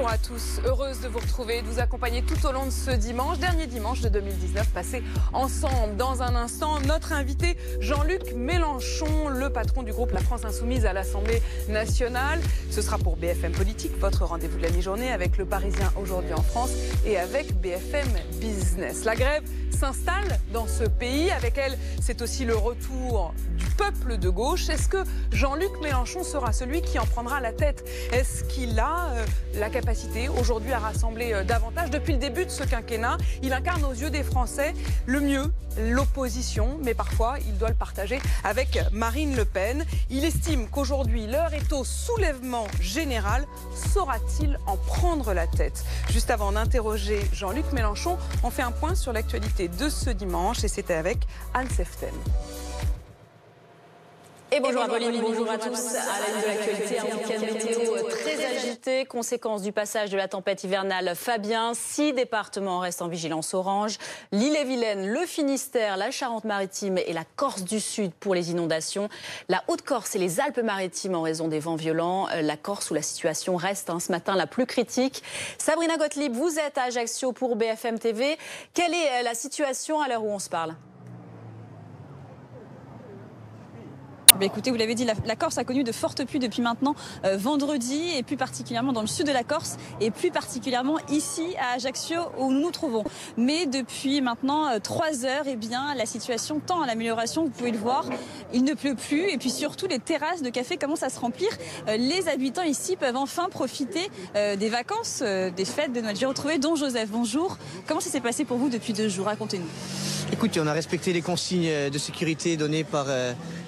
Bonjour à tous, heureuse de vous retrouver, de vous accompagner tout au long de ce dimanche, dernier dimanche de 2019, passé ensemble. Dans un instant, notre invité Jean-Luc Mélenchon, le patron du groupe La France Insoumise à l'Assemblée nationale. Ce sera pour BFM Politique, votre rendez-vous de la mi-journée avec Le Parisien aujourd'hui en France et avec BFM Business. La grève s'installe dans ce pays, avec elle, c'est aussi le retour du peuple de gauche. Est-ce que Jean-Luc Mélenchon sera celui qui en prendra la tête? Est-ce qu'il a la capacité aujourd'hui à rassembler davantage? Depuis le début de ce quinquennat, il incarne aux yeux des Français le mieux, l'opposition, mais parfois il doit le partager avec Marine Le Pen. Il estime qu'aujourd'hui l'heure est au soulèvement général. Saura-t-il en prendre la tête? Juste avant d'interroger Jean-Luc Mélenchon, on fait un point sur l'actualité de ce dimanche et c'était avec Anne Seften. Et bonjour Apolline, bonjour à tous. À la une de l'actualité, un week-end météo très agité, conséquence du passage de la tempête hivernale Fabien. 6 départements restent en vigilance orange. L'Ille-et-Vilaine, le Finistère, la Charente-Maritime et la Corse du Sud pour les inondations. La Haute-Corse et les Alpes-Maritimes en raison des vents violents. La Corse où la situation reste ce matin la plus critique. Sabrina Gottlieb, vous êtes à Ajaccio pour BFM TV. Quelle est la situation à l'heure où on se parle ? Écoutez, vous l'avez dit, la Corse a connu de fortes pluies depuis maintenant vendredi, et plus particulièrement dans le sud de la Corse, et plus particulièrement ici à Ajaccio où nous nous trouvons. Mais depuis maintenant 3 heures, eh bien, la situation tend à l'amélioration, vous pouvez le voir. Il ne pleut plus, et puis surtout les terrasses de café commencent à se remplir. Les habitants ici peuvent enfin profiter des vacances, des fêtes de Noël. J'ai retrouvé Don Joseph, bonjour. Comment ça s'est passé pour vous depuis 2 jours? Racontez-nous. Écoutez, on a respecté les consignes de sécurité données par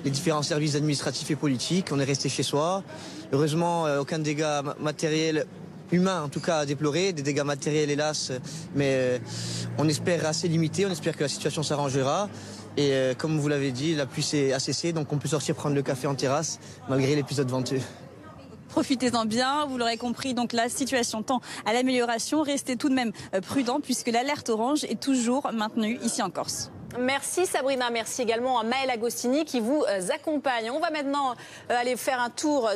les différents services administratifs et politiques. On est resté chez soi. Heureusement, aucun dégât matériel, humain en tout cas, à déplorer. Des dégâts matériels, hélas, mais on espère assez limité. On espère que la situation s'arrangera. Et comme vous l'avez dit, la pluie a cessé, donc on peut sortir prendre le café en terrasse, malgré l'épisode venteux. Profitez-en bien, vous l'aurez compris, donc la situation tend à l'amélioration. Restez tout de même prudent puisque l'alerte orange est toujours maintenue ici en Corse. Merci Sabrina, merci également à Maëlle Agostini qui vous accompagne. On va maintenant aller faire un tour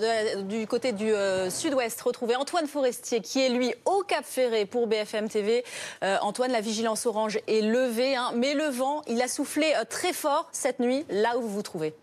du côté du sud-ouest, retrouver Antoine Forestier qui est lui au Cap-Ferré pour BFM TV. Antoine, la vigilance orange est levée, mais le vent, il a soufflé très fort cette nuit, là où vous vous trouvez.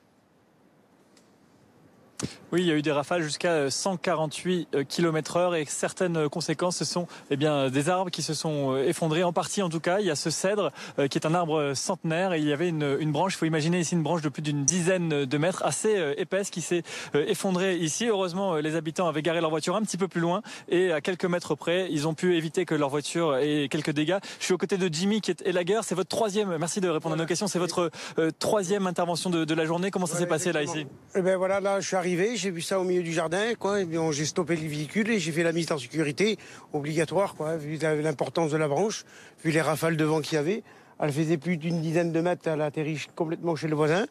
Oui, il y a eu des rafales jusqu'à 148 km/h et certaines conséquences, ce sont des arbres qui se sont effondrés, en partie en tout cas. Il y a ce cèdre qui est un arbre centenaire et il y avait une branche, il faut imaginer ici une branche de plus d'une dizaine de mètres, assez épaisse, qui s'est effondrée ici. Heureusement, les habitants avaient garé leur voiture un petit peu plus loin et à quelques mètres près, ils ont pu éviter que leur voiture ait quelques dégâts. Je suis aux côtés de Jimmy qui est élagueur, c'est votre troisième, merci de répondre à nos questions, c'est votre troisième intervention de la journée. Comment ça s'est passé là ici? Voilà, là je suis arrivé, j'ai vu ça au milieu du jardin, quoi. Et bien, j'ai stoppé les véhicules et j'ai fait la mise en sécurité obligatoire, quoi, vu l'importance de la branche, vu les rafales de vent qu'il y avait. Elle faisait plus d'une dizaine de mètres, elle a atterri complètement chez le voisin.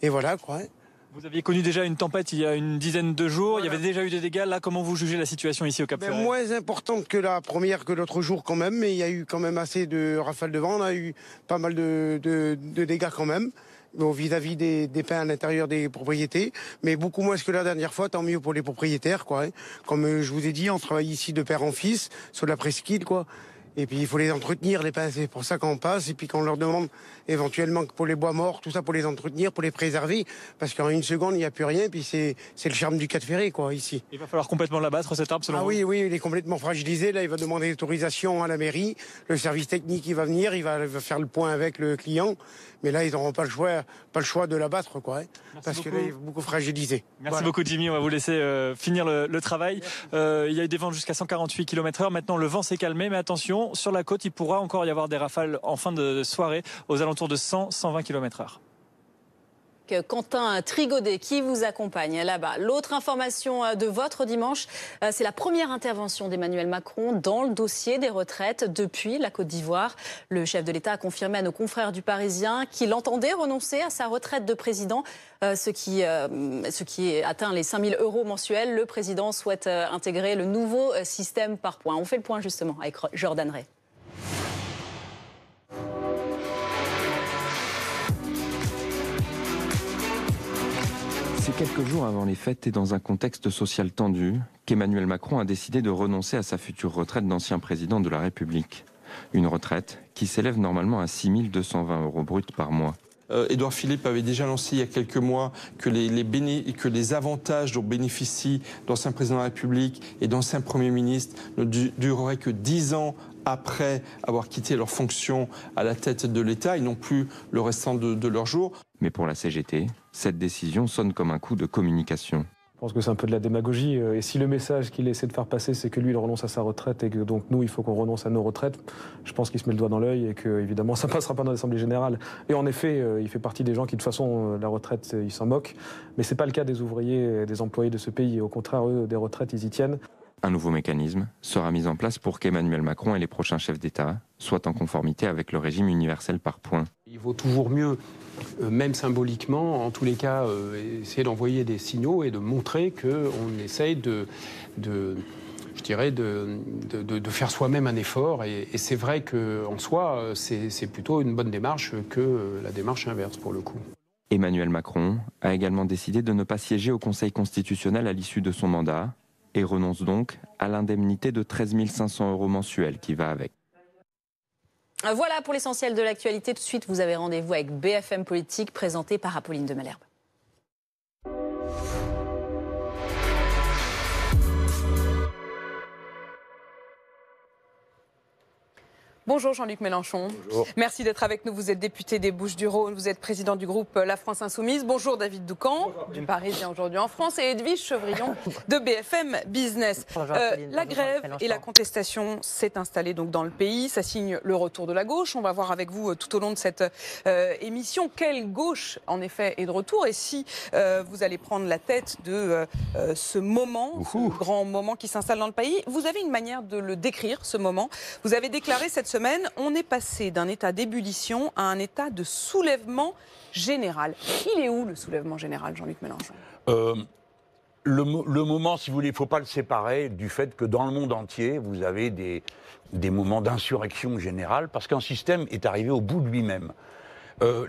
Et voilà, quoi. Vous aviez connu déjà une tempête il y a une dizaine de jours, voilà. Il y avait déjà eu des dégâts. Là, comment vous jugez la situation ici au Cap-Ferré? Moins importante que la première, que l'autre jour quand même, mais il y a eu quand même assez de rafales de vent. On a eu pas mal de dégâts quand même. Vis-à-vis des pins à l'intérieur des propriétés, mais beaucoup moins que la dernière fois, tant mieux pour les propriétaires, quoi. Comme je vous ai dit, on travaille ici de père en fils, sur la presqu'île, quoi. Et puis il faut les entretenir, les pins, c'est pour ça qu'on passe, et puis qu'on leur demande éventuellement pour les bois morts, tout ça pour les entretenir, pour les préserver, parce qu'en une seconde, il n'y a plus rien, puis c'est le charme du Cap-Ferré, quoi, ici. Il va falloir complètement l'abattre, cet arbre, selon vous? Oui, il est complètement fragilisé, là, il va demander l'autorisation à la mairie, le service technique, il va venir, il va faire le point avec le client, mais là, ils n'auront pas le choix de l'abattre, quoi, parce que là, il est beaucoup fragilisé. Merci beaucoup, Jimmy, on va vous laisser finir le travail. Il y a eu des vents jusqu'à 148 km/h, maintenant le vent s'est calmé, mais attention, sur la côte, il pourra encore y avoir des rafales en fin de soirée aux alentours de 100-120 km/h. Quentin Trigaudet qui vous accompagne là-bas. L'autre information de votre dimanche, c'est la première intervention d'Emmanuel Macron dans le dossier des retraites depuis la Côte d'Ivoire. Le chef de l'État a confirmé à nos confrères du Parisien qu'il entendait renoncer à sa retraite de président, ce qui atteint les 5 000 € mensuels. Le président souhaite intégrer le nouveau système par points. On fait le point justement avec Jordan Ray. C'est quelques jours avant les fêtes et dans un contexte social tendu qu'Emmanuel Macron a décidé de renoncer à sa future retraite d'ancien président de la République. Une retraite qui s'élève normalement à 6 220 € bruts par mois. Édouard Philippe avait déjà lancé il y a quelques mois que les avantages dont bénéficient d'anciens présidents de la République et d'anciens premiers ministres ne dureraient que 10 ans après avoir quitté leur fonction à la tête de l'État et non plus le restant de leur jour. Mais pour la CGT, cette décision sonne comme un coup de communication. Je pense que c'est un peu de la démagogie. Et si le message qu'il essaie de faire passer, c'est que lui, il renonce à sa retraite et que donc nous, il faut qu'on renonce à nos retraites, je pense qu'il se met le doigt dans l'œil et que, évidemment, ça ne passera pas dans l'Assemblée générale. Et en effet, il fait partie des gens qui, de toute façon, la retraite, ils s'en moquent. Mais ce n'est pas le cas des ouvriers et des employés de ce pays. Au contraire, eux, des retraites, ils y tiennent. Un nouveau mécanisme sera mis en place pour qu'Emmanuel Macron et les prochains chefs d'État soient en conformité avec le régime universel par points. Il vaut toujours mieux, même symboliquement, en tous les cas, essayer d'envoyer des signaux et de montrer qu'on essaye de faire soi-même un effort. Et c'est vrai qu'en soi, c'est plutôt une bonne démarche que la démarche inverse, pour le coup. Emmanuel Macron a également décidé de ne pas siéger au Conseil constitutionnel à l'issue de son mandat et renonce donc à l'indemnité de 13 500 € mensuels qui va avec. Voilà pour l'essentiel de l'actualité. Tout de suite, vous avez rendez-vous avec BFM Politique, présenté par Apolline de Malherbe. Bonjour Jean-Luc Mélenchon. Bonjour. Merci d'être avec nous. Vous êtes député des Bouches-du-Rhône, vous êtes président du groupe La France Insoumise. Bonjour David Doucan, du Parisien aujourd'hui en France, et Edwige Chevrillon de BFM Business. La grève et la contestation s'est installée donc dans le pays. Ça signe le retour de la gauche. On va voir avec vous tout au long de cette émission quelle gauche en effet est de retour et si vous allez prendre la tête de ce moment, ce grand moment qui s'installe dans le pays. Vous avez une manière de le décrire, ce moment. Vous avez déclaré cette semaine, on est passé d'un état d'ébullition à un état de soulèvement général. Il est où le soulèvement général, Jean-Luc Mélenchon ? Le moment, si vous voulez, il ne faut pas le séparer du fait que dans le monde entier, vous avez des moments d'insurrection générale, parce qu'un système est arrivé au bout de lui-même.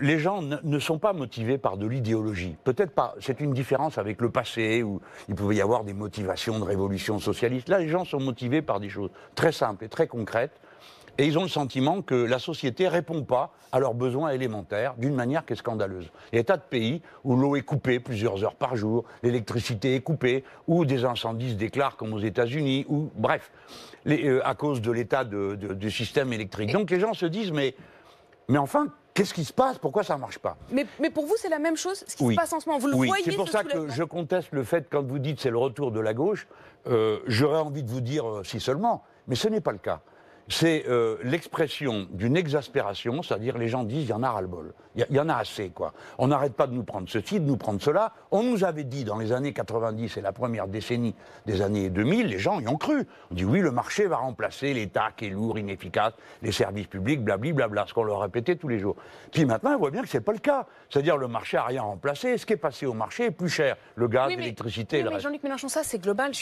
Les gens ne sont pas motivés par de l'idéologie. Peut-être pas. C'est une différence avec le passé, où il pouvait y avoir des motivations de révolution socialiste. Là, les gens sont motivés par des choses très simples et très concrètes. Et ils ont le sentiment que la société ne répond pas à leurs besoins élémentaires d'une manière qui est scandaleuse. Il y a des tas de pays où l'eau est coupée plusieurs heures par jour, l'électricité est coupée, où des incendies se déclarent comme aux États-Unis, ou bref, à cause de l'état du système électrique. Donc les gens se disent, mais enfin, qu'est-ce qui se passe? Pourquoi ça ne marche pas? Mais pour vous, c'est la même chose, ce qui se passe en ce moment. Vous le voyez, c'est pour ça que je conteste le fait, quand vous dites c'est le retour de la gauche, j'aurais envie de vous dire si seulement, mais ce n'est pas le cas. C'est l'expression d'une exaspération, c'est-à-dire les gens disent il y en a ras-le-bol, il y en a assez, quoi. On n'arrête pas de nous prendre ceci, de nous prendre cela. On nous avait dit dans les années 90 et la première décennie des années 2000, les gens y ont cru. On dit oui, le marché va remplacer l'État qui est lourd, inefficace, les services publics, blablabla, ce qu'on leur répétait tous les jours. Puis maintenant, on voit bien que c'est pas le cas. C'est-à-dire le marché n'a rien remplacé, ce qui est passé au marché est plus cher, le gaz, l'électricité, le reste. Jean-Luc Mélenchon, ça c'est global,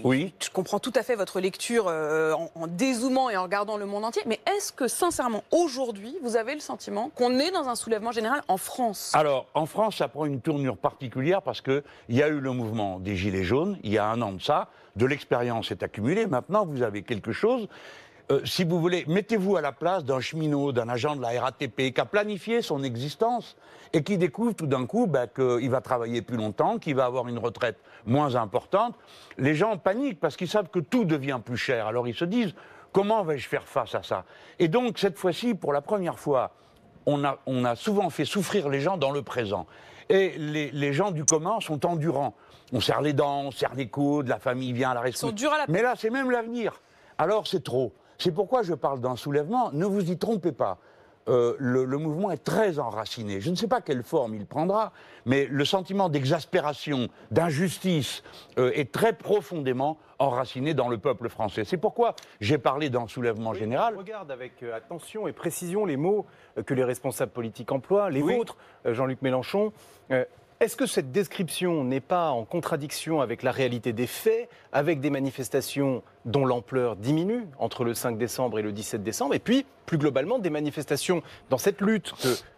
Oui. Je comprends tout à fait votre lecture en dézoomant et en regardant le monde entier, mais est-ce que sincèrement, aujourd'hui, vous avez le sentiment qu'on est dans un soulèvement général en France? Alors, en France, ça prend une tournure particulière parce qu'il y a eu le mouvement des Gilets jaunes, il y a un an de ça, de l'expérience est accumulée, maintenant vous avez quelque chose. Si vous voulez, mettez-vous à la place d'un cheminot, d'un agent de la RATP qui a planifié son existence et qui découvre tout d'un coup qu'il va travailler plus longtemps, qu'il va avoir une retraite moins importante. Les gens paniquent parce qu'ils savent que tout devient plus cher. Alors ils se disent, comment vais-je faire face à ça? Et donc cette fois-ci, pour la première fois, on a souvent fait souffrir les gens dans le présent. Et les gens du commun sont endurants. On serre les dents, on serre les coudes, la famille vient à la rescousse. Mais là, c'est même l'avenir. Alors c'est trop. C'est pourquoi je parle d'un soulèvement. Ne vous y trompez pas. Le mouvement est très enraciné. Je ne sais pas quelle forme il prendra, mais le sentiment d'exaspération, d'injustice est très profondément enraciné dans le peuple français. C'est pourquoi j'ai parlé d'un soulèvement général. Je regarde avec attention et précision les mots que les responsables politiques emploient, les vôtres, Jean-Luc Mélenchon. Est-ce que cette description n'est pas en contradiction avec la réalité des faits, avec des manifestations dont l'ampleur diminue entre le 5 décembre et le 17 décembre, et puis, plus globalement, des manifestations dans cette lutte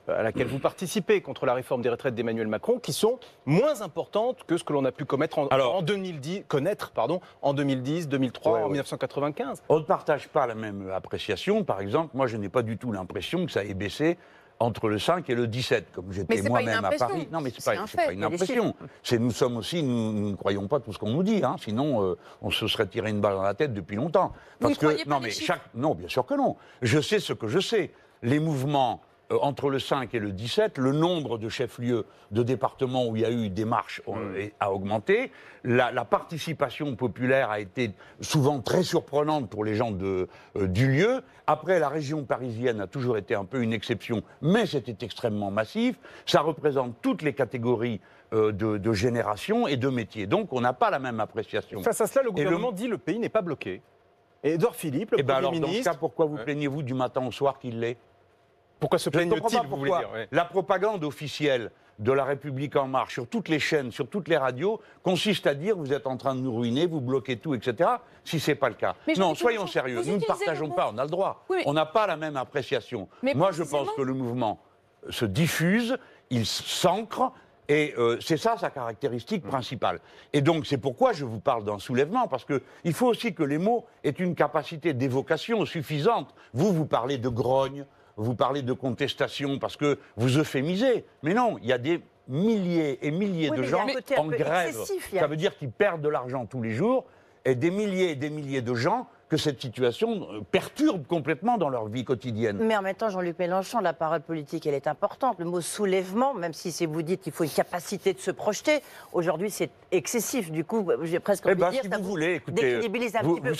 à laquelle vous participez contre la réforme des retraites d'Emmanuel Macron, qui sont moins importantes que ce que l'on a pu connaître en 2010, en 2010, 2003, en 1995 On ne partage pas la même appréciation. Par exemple, moi, je n'ai pas du tout l'impression que ça ait baissé entre le 5 et le 17, comme j'étais moi-même à Paris. Non, mais c'est pas une impression. Nous sommes aussi, nous ne croyons pas tout ce qu'on nous dit, hein, sinon on se serait tiré une balle dans la tête depuis longtemps. Vous ne croyez pas les chiffres ? Non, bien sûr que non. Je sais ce que je sais. Les mouvements entre le 5 et le 17, le nombre de chefs-lieux de départements où il y a eu des marches a augmenté. La participation populaire a été souvent très surprenante pour les gens du lieu. Après, la région parisienne a toujours été un peu une exception, mais c'était extrêmement massif. Ça représente toutes les catégories de génération et de métiers. Donc, on n'a pas la même appréciation. Face à cela, le gouvernement dit le pays n'est pas bloqué. Et Édouard Philippe, le Premier ministre... Dans ce cas, pourquoi vous plaignez-vous du matin au soir qu'il l'est ? Pourquoi se plaignent-ils, vous voulez dire ? La propagande officielle de La République En Marche, sur toutes les chaînes, sur toutes les radios, consiste à dire vous êtes en train de nous ruiner, vous bloquez tout, etc. Si ce n'est pas le cas. Non, soyons sérieux, nous ne partageons pas, on a le droit. Oui, on n'a pas la même appréciation. Moi, je pense que le mouvement se diffuse, il s'ancre, et c'est ça sa caractéristique principale. Et donc, c'est pourquoi je vous parle d'un soulèvement, parce qu'il faut aussi que les mots aient une capacité d'évocation suffisante. Vous parlez de grogne, vous parlez de contestation parce que vous euphémisez. Mais non, il y a des milliers et milliers de gens en grève. Ça veut dire qu'ils perdent de l'argent tous les jours et des milliers de gens que cette situation perturbe complètement dans leur vie quotidienne. Mais en même temps, Jean-Luc Mélenchon, la parole politique, elle est importante. Le mot soulèvement, même si vous dites qu'il faut une capacité de se projeter, aujourd'hui c'est excessif. Du coup, j'ai presque envie de dire, si ça vous voulez, écoutez, décrédibilise un petit peu.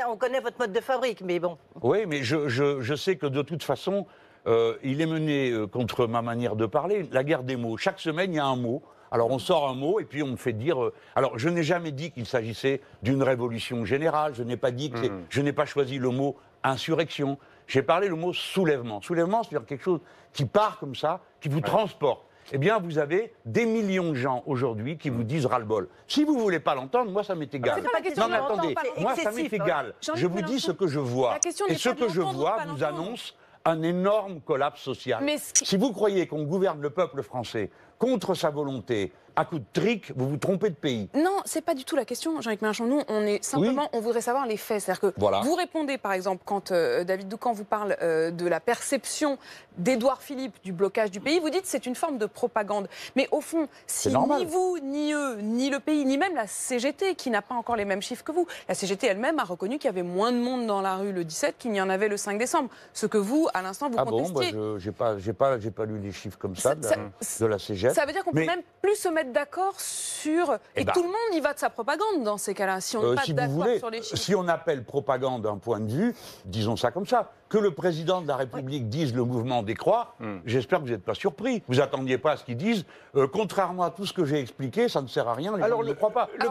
On connaît votre mode de fabrique, mais bon. Oui, mais je sais que de toute façon, il est mené contre ma manière de parler, la guerre des mots. Chaque semaine, il y a un mot. Alors on sort un mot et puis on me fait dire... Alors je n'ai jamais dit qu'il s'agissait d'une révolution générale, je n'ai pas dit que je n'ai pas choisi le mot insurrection, j'ai parlé le mot soulèvement. Soulèvement, c'est-à-dire quelque chose qui part comme ça, qui vous transporte. Eh bien, vous avez des millions de gens aujourd'hui qui vous disent ras-le-bol. Si vous ne voulez pas l'entendre, moi ça m'est égal. Non mais attendez, moi ça m'est égal. Je vous dis ce que je vois. Et ce que je vois vous annonce un énorme collapse social. Si vous croyez qu'on gouverne le peuple français contre sa volonté, à coup de trick, vous vous trompez de pays. Non, c'est pas du tout la question, Jean-Luc Mélenchon. Nous, on voudrait savoir les faits. C'est-à-dire que vous répondez, par exemple, quand David Doucan vous parle de la perception d'Édouard Philippe du blocage du pays, vous dites que c'est une forme de propagande. Mais au fond, si ni vous, ni eux, ni le pays, ni même la CGT, qui n'a pas encore les mêmes chiffres que vous, la CGT elle-même a reconnu qu'il y avait moins de monde dans la rue le 17 qu'il n'y en avait le 5 décembre. Ce que vous, à l'instant, vous contestiez. J'ai pas lu les chiffres comme ça de la CGT. Ça veut dire qu'on peut même plus se mettre d'accord sur... Et tout le monde y va de sa propagande dans ces cas-là, si on n'est pas d'accord sur les chiffres. Si on appelle propagande un point de vue, disons ça comme ça. Que le président de la République dise le mouvement décroît, j'espère que vous n'êtes pas surpris. Vous n'attendiez pas à ce qu'ils disent. Contrairement à tout ce que j'ai expliqué, ça ne sert à rien, les gens ne le croient pas. Non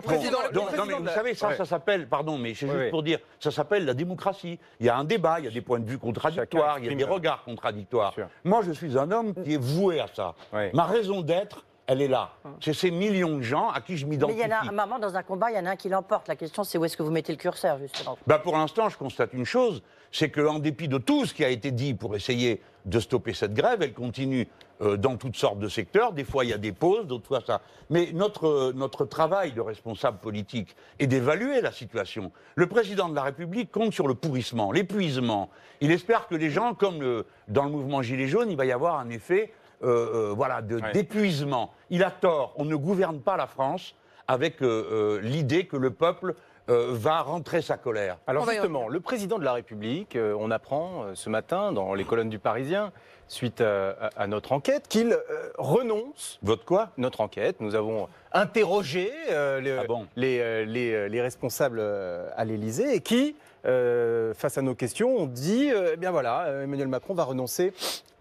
mais vous savez, ça s'appelle, pardon, mais c'est juste pour dire, ça s'appelle la démocratie. Il y a un débat, il y a des points de vue contradictoires, il y a des regards contradictoires. Moi, je suis un homme qui est voué à ça. Ma raison d'être, elle est là. C'est ces millions de gens à qui je m'identifie. Mais il y en a un moment, dans un combat, il y en a un qui l'emporte. La question, c'est où est-ce que vous mettez le curseur, justement. Pour l'instant, je constate une chose, c'est qu'en dépit de tout ce qui a été dit pour essayer de stopper cette grève, elle continue dans toutes sortes de secteurs. Des fois, il y a des pauses, d'autres fois, ça. Mais notre travail de responsable politique est d'évaluer la situation. Le président de la République compte sur le pourrissement, l'épuisement. Il espère que les gens, comme dans le mouvement Gilets jaunes, il va y avoir un effet... d'épuisement. Il a tort. On ne gouverne pas la France avec l'idée que le peuple va rentrer sa colère. Alors justement, le président de la République, on apprend ce matin dans les colonnes du Parisien, suite à notre enquête, qu'il renonce... Votre quoi ? Notre enquête. Nous avons interrogé les responsables à l'Élysée et qui, face à nos questions, ont dit, Emmanuel Macron va renoncer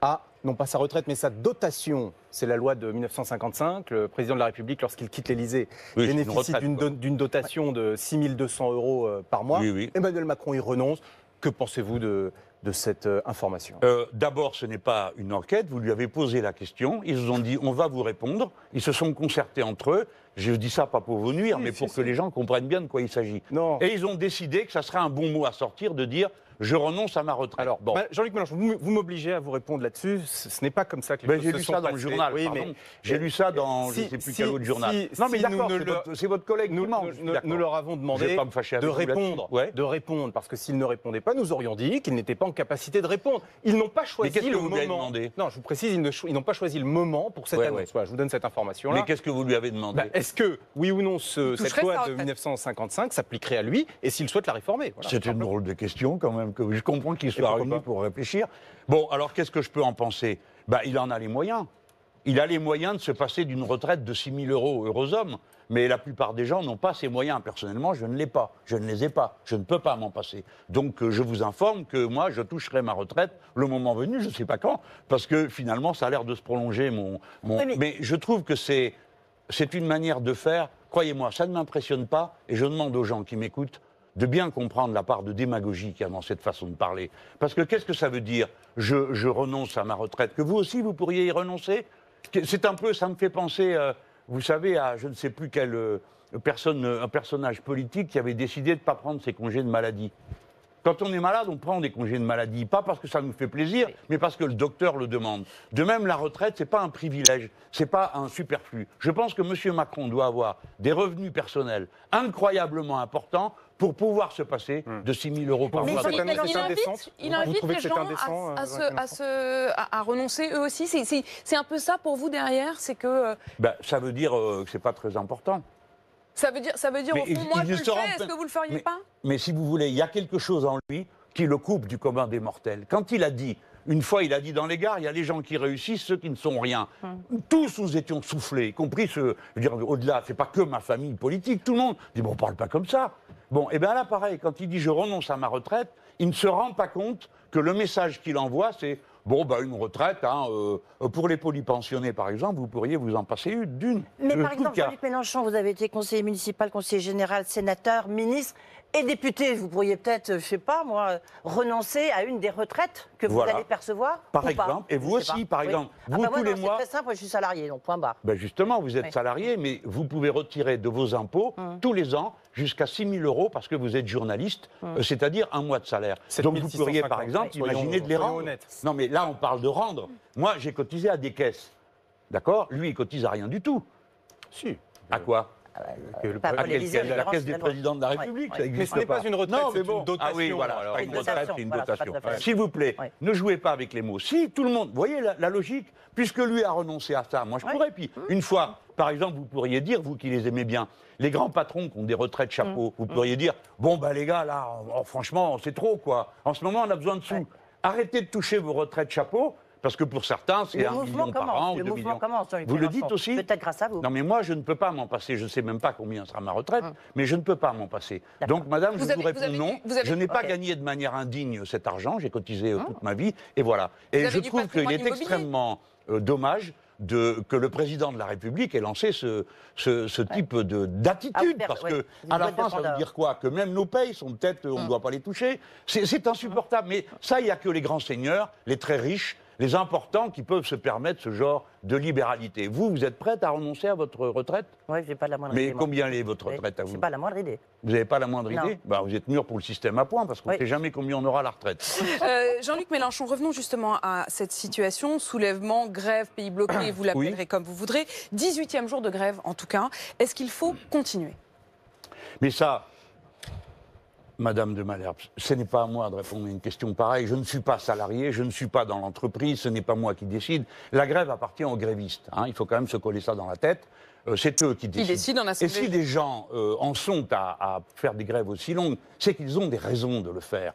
à... non pas sa retraite, mais sa dotation. C'est la loi de 1955. Le président de la République, lorsqu'il quitte l'Élysée, bénéficie d'une dotation de 6 200 € par mois. Emmanuel Macron y renonce. Que pensez-vous de de cette information? D'abord, ce n'est pas une enquête. Vous lui avez posé la question. Ils vous ont dit on va vous répondre. Ils se sont concertés entre eux. Je dis ça pas pour vous nuire, mais pour que les gens comprennent bien de quoi il s'agit. Et ils ont décidé que ça serait un bon mot à sortir de dire je renonce à ma retraite. Alors, bon. Jean-Luc Mélenchon, vous m'obligez à vous répondre là-dessus. Ce n'est pas comme ça que les choses se sont passées. J'ai lu ça dans le journal, pardon. J'ai lu ça dans je ne sais plus quel autre journal. Non, mais d'accord, c'est votre collègue qui ment. Nous leur avons demandé de répondre, parce que s'ils ne répondaient pas, nous aurions dit qu'ils n'étaient pas en capacité de répondre. Ils n'ont pas choisi le moment. Mais qu'est-ce que vous lui avez demandé ? Non, je vous précise, ils n'ont pas choisi le moment pour cette annonce. Voilà, je vous donne cette information-là. Mais qu'est-ce que vous lui avez demandé ? Est-ce que, oui ou non, cette loi de 1955 s'appliquerait à lui, et s'il souhaite la réformer ? C'est une drôle de question, quand même. Que je comprends qu'il soit réuni pour réfléchir. Bon, alors qu'est-ce que je peux en penser ? Il en a les moyens. Il a les moyens de se passer d'une retraite de 6 000 €, heureux homme. Mais la plupart des gens n'ont pas ces moyens. Personnellement, je ne l'ai pas. Je ne les ai pas. Je ne peux pas m'en passer. Donc, je vous informe que moi, je toucherai ma retraite le moment venu, je ne sais pas quand, parce que finalement, ça a l'air de se prolonger. Mais je trouve que c'est une manière de faire. Croyez-moi, ça ne m'impressionne pas. Et je demande aux gens qui m'écoutent de bien comprendre la part de démagogie qu'il y a dans cette façon de parler. Parce que qu'est-ce que ça veut dire ? Je renonce à ma retraite. Que vous aussi, vous pourriez y renoncer ? C'est un peu, ça me fait penser, vous savez, à je ne sais plus quel un personnage politique qui avait décidé de ne pas prendre ses congés de maladie. Quand on est malade, on prend des congés de maladie, pas parce que ça nous fait plaisir, mais parce que le docteur le demande. De même, la retraite, c'est pas un privilège, c'est pas un superflu. Je pense que M. Macron doit avoir des revenus personnels incroyablement importants pour pouvoir se passer de 6 000 € par mois. Il invite les gens à renoncer eux aussi. C'est un peu ça pour vous derrière, c'est que... ça veut dire que c'est pas très important. Ça veut dire au fond, moi je le fais, est-ce que vous le feriez pas ? Mais si vous voulez, il y a quelque chose en lui qui le coupe du commun des mortels. Quand il a dit, une fois il a dit dans les gares, il y a les gens qui réussissent, ceux qui ne sont rien. Tous nous étions soufflés, y compris ceux, je veux dire, au-delà, c'est pas que ma famille politique, tout le monde dit, on parle pas comme ça. Bon, et bien là pareil, quand il dit je renonce à ma retraite, il ne se rend pas compte que le message qu'il envoie, c'est une retraite, pour les polypensionnés, par exemple, vous pourriez vous en passer d'une. Mais par exemple, Jean-Luc Mélenchon, vous avez été conseiller municipal, conseiller général, sénateur, ministre et député. Vous pourriez peut-être, je sais pas moi, renoncer à une des retraites que vous allez percevoir. Par exemple, et vous aussi, par exemple. Vous, tous les mois. C'est très simple, moi, je suis salarié, donc point barre. Justement, vous êtes salarié, mais vous pouvez retirer de vos impôts tous les ans jusqu'à 6 000 € parce que vous êtes journaliste, c'est-à-dire un mois de salaire. Donc vous pourriez, par exemple, imaginer de les rendre. Non, mais là, on parle de rendre. Moi, j'ai cotisé à des caisses. D'accord ? Lui, il cotise à rien du tout. Si. À quoi ? La caisse des présidents de la République, ça existe. Mais ce n'est pas une retraite, c'est une dotation. Ah oui, voilà, une retraite, c'est une dotation. S'il vous plaît, ne jouez pas avec les mots. Si tout le monde, vous voyez la logique, puisque lui a renoncé à ça, moi je pourrais. Puis une fois, par exemple, vous pourriez dire, vous qui les aimez bien, les grands patrons qui ont des retraites chapeaux, vous pourriez dire, les gars, là, franchement, c'est trop, quoi. En ce moment, on a besoin de sous. Arrêtez de toucher vos retraites chapeaux. Parce que pour certains, c'est 1 million par an ou 2 millions. Vous le dites aussi ? Peut-être grâce à vous. Non, mais moi, je ne peux pas m'en passer. Je ne sais même pas combien sera ma retraite, mais je ne peux pas m'en passer. Donc, madame, je vous réponds non. Je n'ai pas gagné de manière indigne cet argent. J'ai cotisé toute ma vie. Et voilà. Et je trouve qu'il est extrêmement dommage que le président de la République ait lancé ce type d'attitude. Parce que, à la fin, ça veut dire quoi ? Que même nos payes sont peut-être, on ne doit pas les toucher. C'est insupportable. Mais ça, il n'y a que les grands seigneurs, les très riches, les importants qui peuvent se permettre ce genre de libéralité. Vous êtes prête à renoncer à votre retraite ? Oui, je n'ai pas la moindre idée. Mais combien est votre retraite à vous ? Je n'ai pas la moindre idée. Vous n'avez pas la moindre idée ? Vous êtes mûr pour le système à points, parce qu'on ne sait jamais combien on aura à la retraite. Jean-Luc Mélenchon, revenons justement à cette situation. Soulèvement, grève, pays bloqué, vous l'appellerez comme vous voudrez. 18e jour de grève, en tout cas. Est-ce qu'il faut continuer ? Mais ça... Madame de Malherbe, ce n'est pas à moi de répondre à une question pareille. Je ne suis pas salarié, je ne suis pas dans l'entreprise, ce n'est pas moi qui décide. La grève appartient aux grévistes. Il faut quand même se coller ça dans la tête. C'est eux qui décident. Et si des gens en sont à faire des grèves aussi longues, c'est qu'ils ont des raisons de le faire.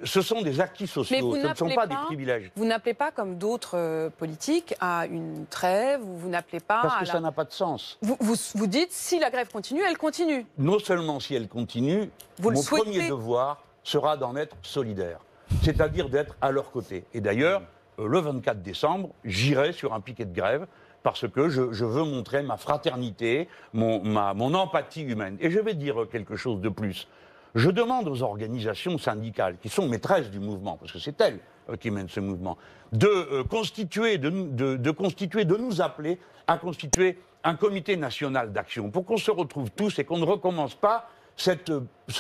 Ce sont des acquis sociaux, ce ne sont pas des privilèges. Vous n'appelez pas, comme d'autres politiques, à une trêve, vous n'appelez pas Parce que ça n'a pas de sens. Vous dites, si la grève continue, elle continue. Non seulement si elle continue, mon premier devoir sera d'en être solidaire, c'est-à-dire d'être à leur côté. Et d'ailleurs, le 24 décembre, j'irai sur un piquet de grève, parce que je veux montrer ma fraternité, mon empathie humaine. Et je vais dire quelque chose de plus. Je demande aux organisations syndicales, qui sont maîtresses du mouvement, parce que c'est elles qui mènent ce mouvement, de nous appeler à constituer un comité national d'action, pour qu'on se retrouve tous et qu'on ne recommence pas ce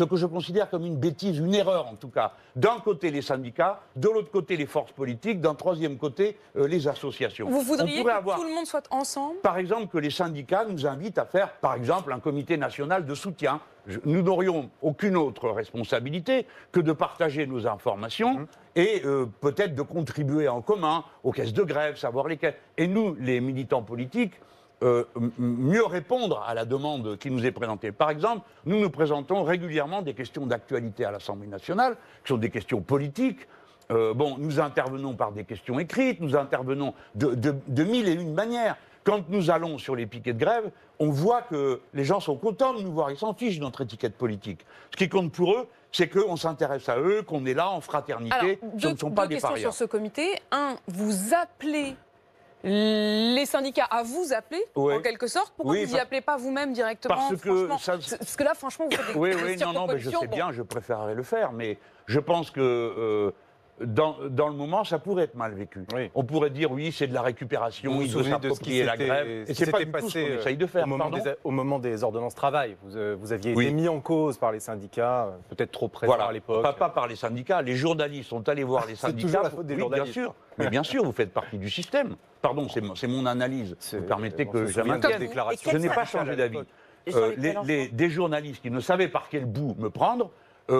que je considère comme une bêtise, une erreur en tout cas. D'un côté les syndicats, de l'autre côté les forces politiques, d'un troisième côté les associations. Vous voudriez que tout le monde soit ensemble? Par exemple, que les syndicats nous invitent à faire, par exemple, un comité national de soutien. Nous n'aurions aucune autre responsabilité que de partager nos informations et peut-être de contribuer en commun aux caisses de grève, savoir lesquelles. Et nous, les militants politiques, mieux répondre à la demande qui nous est présentée. Par exemple, nous nous présentons régulièrement des questions d'actualité à l'Assemblée nationale, qui sont des questions politiques. Nous intervenons par des questions écrites, nous intervenons de mille et une manières. Quand nous allons sur les piquets de grève, on voit que les gens sont contents de nous voir, ils s'en fichent de notre étiquette politique. Ce qui compte pour eux, c'est qu'on s'intéresse à eux, qu'on est là en fraternité, ce ne sont pas des parias. Deux questions sur ce comité. Un, vous appelez les syndicats à vous appeler, en quelque sorte. Pourquoi vous n'y appelez pas vous-même directement? Parce que là, franchement, vous faites des non, mais je sais bien, je préférerais le faire, mais je pense que dans le moment, ça pourrait être mal vécu. Oui. On pourrait dire, oui, c'est de la récupération, il veut s'approprier la grève, et c'est pas du tout ce qu'on essaye de faire. Au moment des ordonnances travail, vous aviez été mis en cause par les syndicats, peut-être trop présents à l'époque. Pas par les syndicats, les journalistes sont allés voir les syndicats. C'est toujours la faute des journalistes. Bien sûr, mais bien sûr, vous faites partie du système. Pardon, c'est mon analyse. Vous permettez que je maintienne. Je n'ai pas changé d'avis. Des journalistes qui ne savaient par quel bout me prendre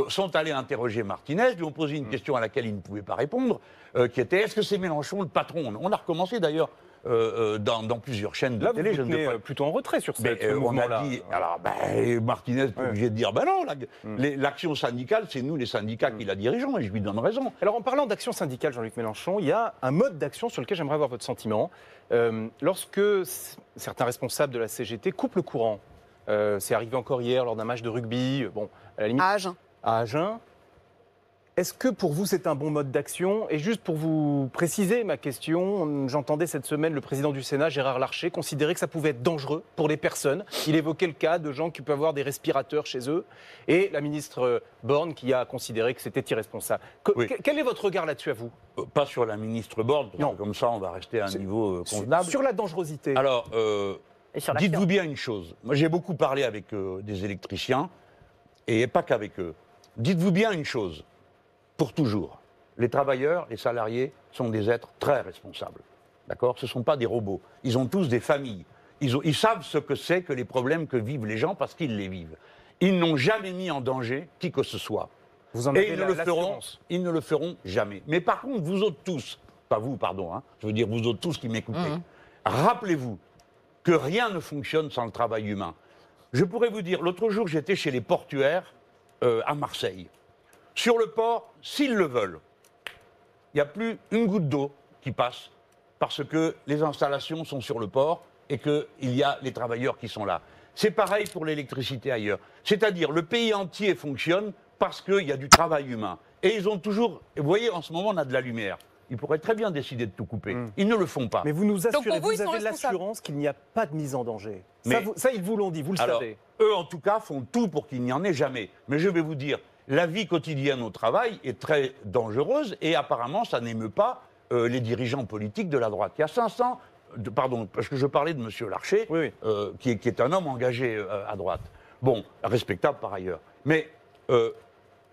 sont allés interroger Martinez, lui ont posé une question à laquelle il ne pouvait pas répondre, qui était: est-ce que c'est Mélenchon le patron? On a recommencé d'ailleurs dans plusieurs chaînes de télé. Vous êtes plutôt en retrait sur cette mouvement-là. On a dit, alors Martinez est obligé de dire, non, l'action syndicale, c'est nous les syndicats qui la dirigeons, et je lui donne raison. Alors en parlant d'action syndicale, Jean-Luc Mélenchon, il y a un mode d'action sur lequel j'aimerais avoir votre sentiment. Lorsque certains responsables de la CGT coupent le courant, c'est arrivé encore hier lors d'un match de rugby, à la limite, à Agen. Est-ce que pour vous c'est un bon mode d'action? Et juste pour vous préciser ma question, j'entendais cette semaine le président du Sénat, Gérard Larcher, considérer que ça pouvait être dangereux pour les personnes. Il évoquait le cas de gens qui peuvent avoir des respirateurs chez eux. Et la ministre Borne qui a considéré que c'était irresponsable. Quel est votre regard là-dessus à vous? Pas sur la ministre Borne, comme ça on va rester à un niveau convenable. Sur la dangerosité. Alors, dites-vous bien une chose. Moi j'ai beaucoup parlé avec des électriciens, et pas qu'avec eux. Dites-vous bien une chose. Pour toujours, les travailleurs, les salariés sont des êtres très responsables. D'accord? Ce ne sont pas des robots. Ils ont tous des familles. Ils savent ce que c'est que les problèmes que vivent les gens parce qu'ils les vivent. Ils n'ont jamais mis en danger qui que ce soit. Et ils ne le feront jamais. Mais par contre, vous autres tous, pas vous, pardon, je veux dire vous autres tous qui m'écoutez, rappelez-vous que rien ne fonctionne sans le travail humain. Je pourrais vous dire, l'autre jour, j'étais chez les portuaires à Marseille. Sur le port, s'ils le veulent, il n'y a plus une goutte d'eau qui passe parce que les installations sont sur le port et qu'il y a les travailleurs qui sont là. C'est pareil pour l'électricité ailleurs. C'est-à-dire, le pays entier fonctionne parce qu'il y a du travail humain. Et ils ont toujours... Vous voyez, en ce moment, on a de la lumière. Ils pourraient très bien décider de tout couper. Ils ne le font pas. Mais vous nous assurez, vous avez l'assurance qu'il n'y a pas de mise en danger. Ça, ils vous l'ont dit, vous le savez. Eux, en tout cas, font tout pour qu'il n'y en ait jamais. Mais je vais vous dire... La vie quotidienne au travail est très dangereuse et apparemment ça n'émeut pas les dirigeants politiques de la droite. Il y a 500, pardon, parce que je parlais de M. Larcher, qui est un homme engagé à droite. Bon, respectable par ailleurs. Mais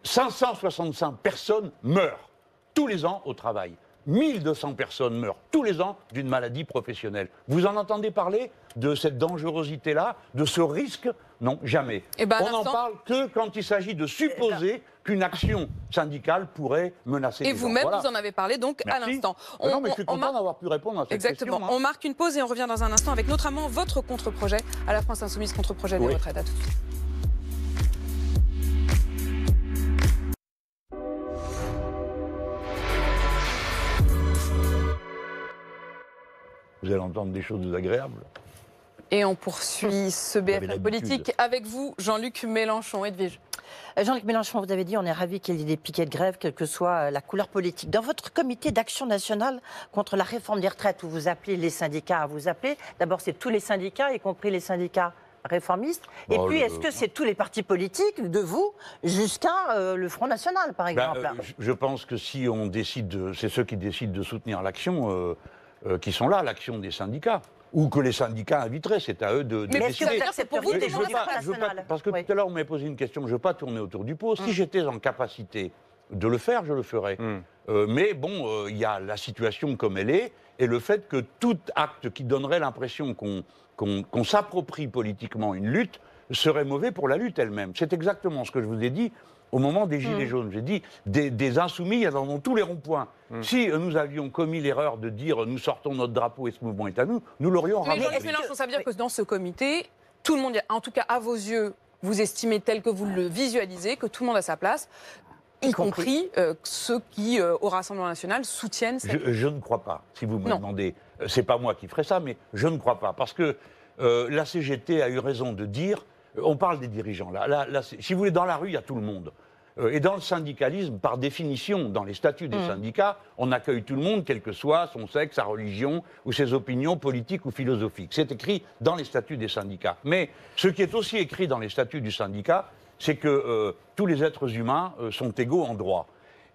565 personnes meurent tous les ans au travail. 1200 personnes meurent tous les ans d'une maladie professionnelle. Vous en entendez parler de cette dangerosité-là, de ce risque? Non, jamais. On n'en parle que quand il s'agit de supposer qu'une action syndicale pourrait menacer les gens. Et vous-même, vous en avez parlé donc à l'instant. Non, mais je suis content d'avoir pu répondre à cette question. Exactement. On marque une pause et on revient dans un instant avec notamment votre contre-projet à la France Insoumise, contre-projet des retraites. À tout de suite. Vous allez entendre des choses désagréables. Et on poursuit ce BFM politique avec vous, Jean-Luc Mélenchon. Edwige. Jean-Luc Mélenchon, vous avez dit, on est ravis qu'il y ait des piquets de grève, quelle que soit la couleur politique. Dans votre comité d'action nationale contre la réforme des retraites, où vous appelez les syndicats à vous appeler, d'abord c'est tous les syndicats, y compris les syndicats réformiste. Et puis, est-ce que c'est tous les partis politiques, de vous, jusqu'à le Front National, par exemple? Je pense que si on décide, c'est ceux qui décident de soutenir l'action qui sont là, l'action des syndicats. Ou que les syndicats inviteraient, c'est à eux de décider. Mais est-ce que c'est pour vous des parce que tout à l'heure, on m'a posé une question, je ne veux pas tourner autour du pot. Si j'étais en capacité de le faire, je le ferais. Mais bon, il y a la situation comme elle est, et le fait que tout acte qui donnerait l'impression qu'on s'approprie politiquement une lutte serait mauvais pour la lutte elle-même. C'est exactement ce que je vous ai dit au moment des Gilets jaunes. J'ai dit, des insoumis, il y en a dans tous les ronds-points. Si nous avions commis l'erreur de dire nous sortons notre drapeau et ce mouvement est à nous, nous l'aurions ramené. Mais Mélenchon, ça veut dire que dans ce comité, tout le monde, en tout cas à vos yeux, vous estimez tel que vous le visualisez, que tout le monde a sa place, y compris ceux qui, au Rassemblement national, soutiennent cette... Je ne crois pas, si vous me demandez. C'est pas moi qui ferai ça, mais je ne crois pas. Parce que la CGT a eu raison de dire, on parle des dirigeants, là, si vous voulez, dans la rue, il y a tout le monde. Et dans le syndicalisme, par définition, dans les statuts des syndicats, on accueille tout le monde, quel que soit son sexe, sa religion ou ses opinions politiques ou philosophiques. C'est écrit dans les statuts des syndicats. Mais ce qui est aussi écrit dans les statuts du syndicat, c'est que tous les êtres humains sont égaux en droit.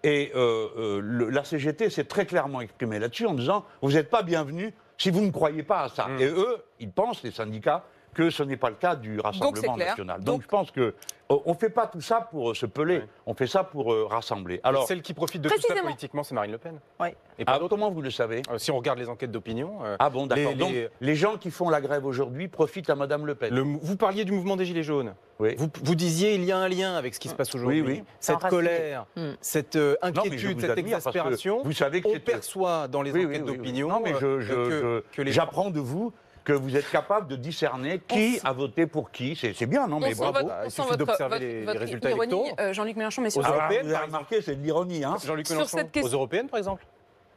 Et la CGT s'est très clairement exprimée là-dessus en disant « vous n'êtes pas bienvenus si vous ne croyez pas à ça ». Et eux, ils pensent, les syndicats, que ce n'est pas le cas du Rassemblement national. Donc je pense que on ne fait pas tout ça pour se peler, on fait ça pour rassembler. Alors, celle qui profite de tout ça politiquement, c'est Marine Le Pen. Oui. Et comment vous le savez? Si on regarde les enquêtes d'opinion... ah bon, d'accord. Donc les gens qui font la grève aujourd'hui profitent à Madame Le Pen. Vous parliez du mouvement des Gilets jaunes. Oui. Vous disiez il y a un lien avec ce qui se passe aujourd'hui. Oui, oui. Cette colère, cette inquiétude, cette exaspération, vous savez que on perçoit dans les enquêtes d'opinion non, mais j'apprends de vous que vous êtes capable de discerner qui a voté pour qui. C'est bien, non? Mais bravo. Il suffit d'observer les résultats électoraux. Jean-Luc Mélenchon, mais sur vous avez remarqué, c'est de l'ironie. Hein. Jean-Luc Mélenchon, aux européennes, par exemple?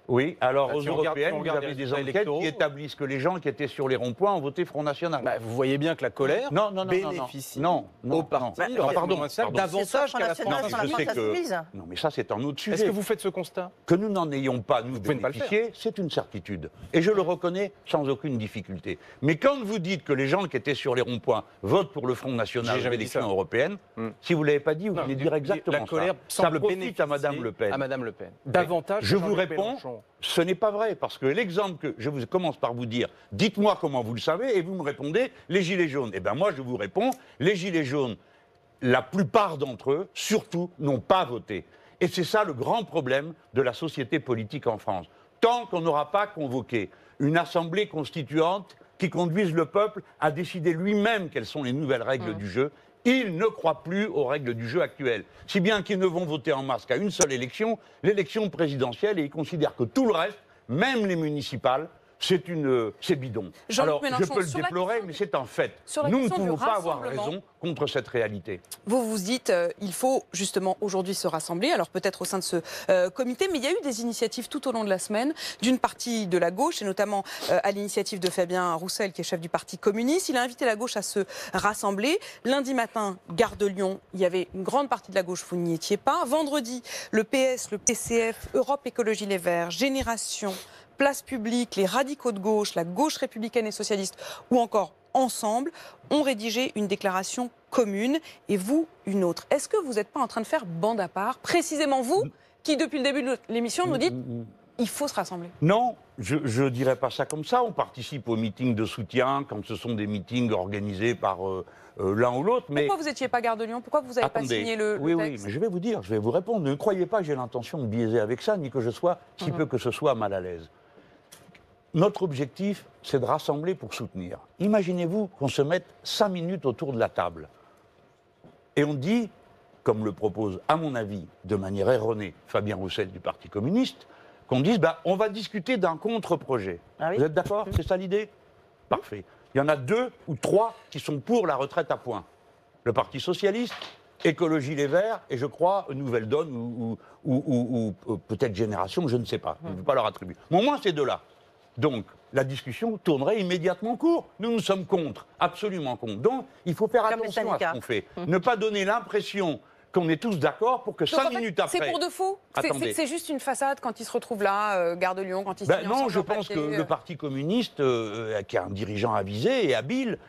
Oui, alors aux européennes, vous avez des enquêtes qui établissent que les gens qui étaient sur les ronds-points ont voté Front National. Vous voyez bien que la colère bénéficie au parti davantage qu'à la France. Non, mais ça, c'est un autre sujet. Est-ce que vous faites ce constat? Que nous n'en ayons pas, nous, bénéficié, c'est une certitude. Et je le reconnais sans aucune difficulté. Mais quand vous dites que les gens qui étaient sur les ronds-points votent pour le Front National aux élections européennes, si vous ne l'avez pas dit, vous venez de dire exactement ça. La colère semble bénéficier à Madame Le Pen. À Madame Le Pen. Davantage. Je vous réponds. Ce n'est pas vrai, parce que l'exemple que je vous commence par vous dire, dites-moi comment vous le savez, et vous me répondez, les Gilets jaunes. Eh bien moi, je vous réponds, les Gilets jaunes, la plupart d'entre eux, surtout, n'ont pas voté. Et c'est ça le grand problème de la société politique en France. Tant qu'on n'aura pas convoqué une assemblée constituante qui conduise le peuple à décider lui-même quelles sont les nouvelles règles du jeu, ils ne croient plus aux règles du jeu actuelles. Si bien qu'ils ne vont voter en masse qu'à une seule élection, l'élection présidentielle, et ils considèrent que tout le reste, même les municipales, c'est bidon. Alors, je peux le déplorer, mais c'est un fait. Nous ne pouvons pas avoir raison contre cette réalité. Vous vous dites, il faut justement aujourd'hui se rassembler, alors peut-être au sein de ce comité, mais il y a eu des initiatives tout au long de la semaine d'une partie de la gauche, et notamment à l'initiative de Fabien Roussel, qui est chef du Parti communiste. Il a invité la gauche à se rassembler. Lundi matin, Gare de Lyon, il y avait une grande partie de la gauche, vous n'y étiez pas. Vendredi, le PS, le PCF, Europe Écologie Les Verts, Génération, Place Publique, les radicaux de gauche, la gauche républicaine et socialiste, ou encore Ensemble, ont rédigé une déclaration commune, et vous, une autre. Est-ce que vous n'êtes pas en train de faire bande à part, précisément vous, qui depuis le début de l'émission nous dites il faut se rassembler? Non, je ne dirais pas ça comme ça. On participe aux meetings de soutien quand ce sont des meetings organisés par l'un ou l'autre. Mais... Pourquoi vous n'étiez pas Gare de Lyon? Pourquoi vous n'avez pas signé le texte? Oui, mais je vais vous dire, je vais vous répondre. Ne croyez pas que j'ai l'intention de biaiser avec ça, ni que je sois, si peu que ce soit, mal à l'aise. Notre objectif, c'est de rassembler pour soutenir. Imaginez-vous qu'on se mette 5 minutes autour de la table. Et on dit, comme le propose, à mon avis, de manière erronée, Fabien Roussel du Parti communiste, qu'on dise, on va discuter d'un contre-projet. Ah oui? Vous êtes d'accord? C'est ça l'idée? Parfait. Il y en a 2 ou 3 qui sont pour la retraite à points. Le Parti socialiste, Écologie Les Verts, et je crois Nouvelle Donne ou peut-être Génération, je ne sais pas. Je ne veux pas leur attribuer. Mais au moins ces 2-là. Donc, la discussion tournerait immédiatement court. Nous sommes contre, absolument contre. Donc, il faut faire attention à ce qu'on fait. Ne pas donner l'impression qu'on est tous d'accord pour que 5 minutes après... C'est pour de faux? C'est juste une façade quand ils se retrouvent là, Gare de Lyon, quand ils signent non, je pense que le Parti communiste, qui a un dirigeant avisé et habile,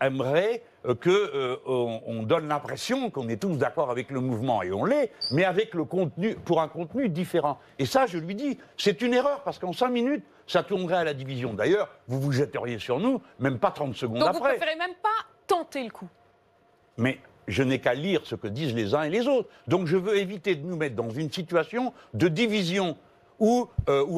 aimerait qu'on donne l'impression qu'on est tous d'accord avec le mouvement, et on l'est, mais avec le contenu, pour un contenu différent. Et ça, je lui dis, c'est une erreur, parce qu'en 5 minutes, ça tournerait à la division. D'ailleurs, vous vous jetteriez sur nous, même pas 30 secondes Donc après. vous préférez même pas tenter le coup? Mais je n'ai qu'à lire ce que disent les uns et les autres. Donc je veux éviter de nous mettre dans une situation de division, ou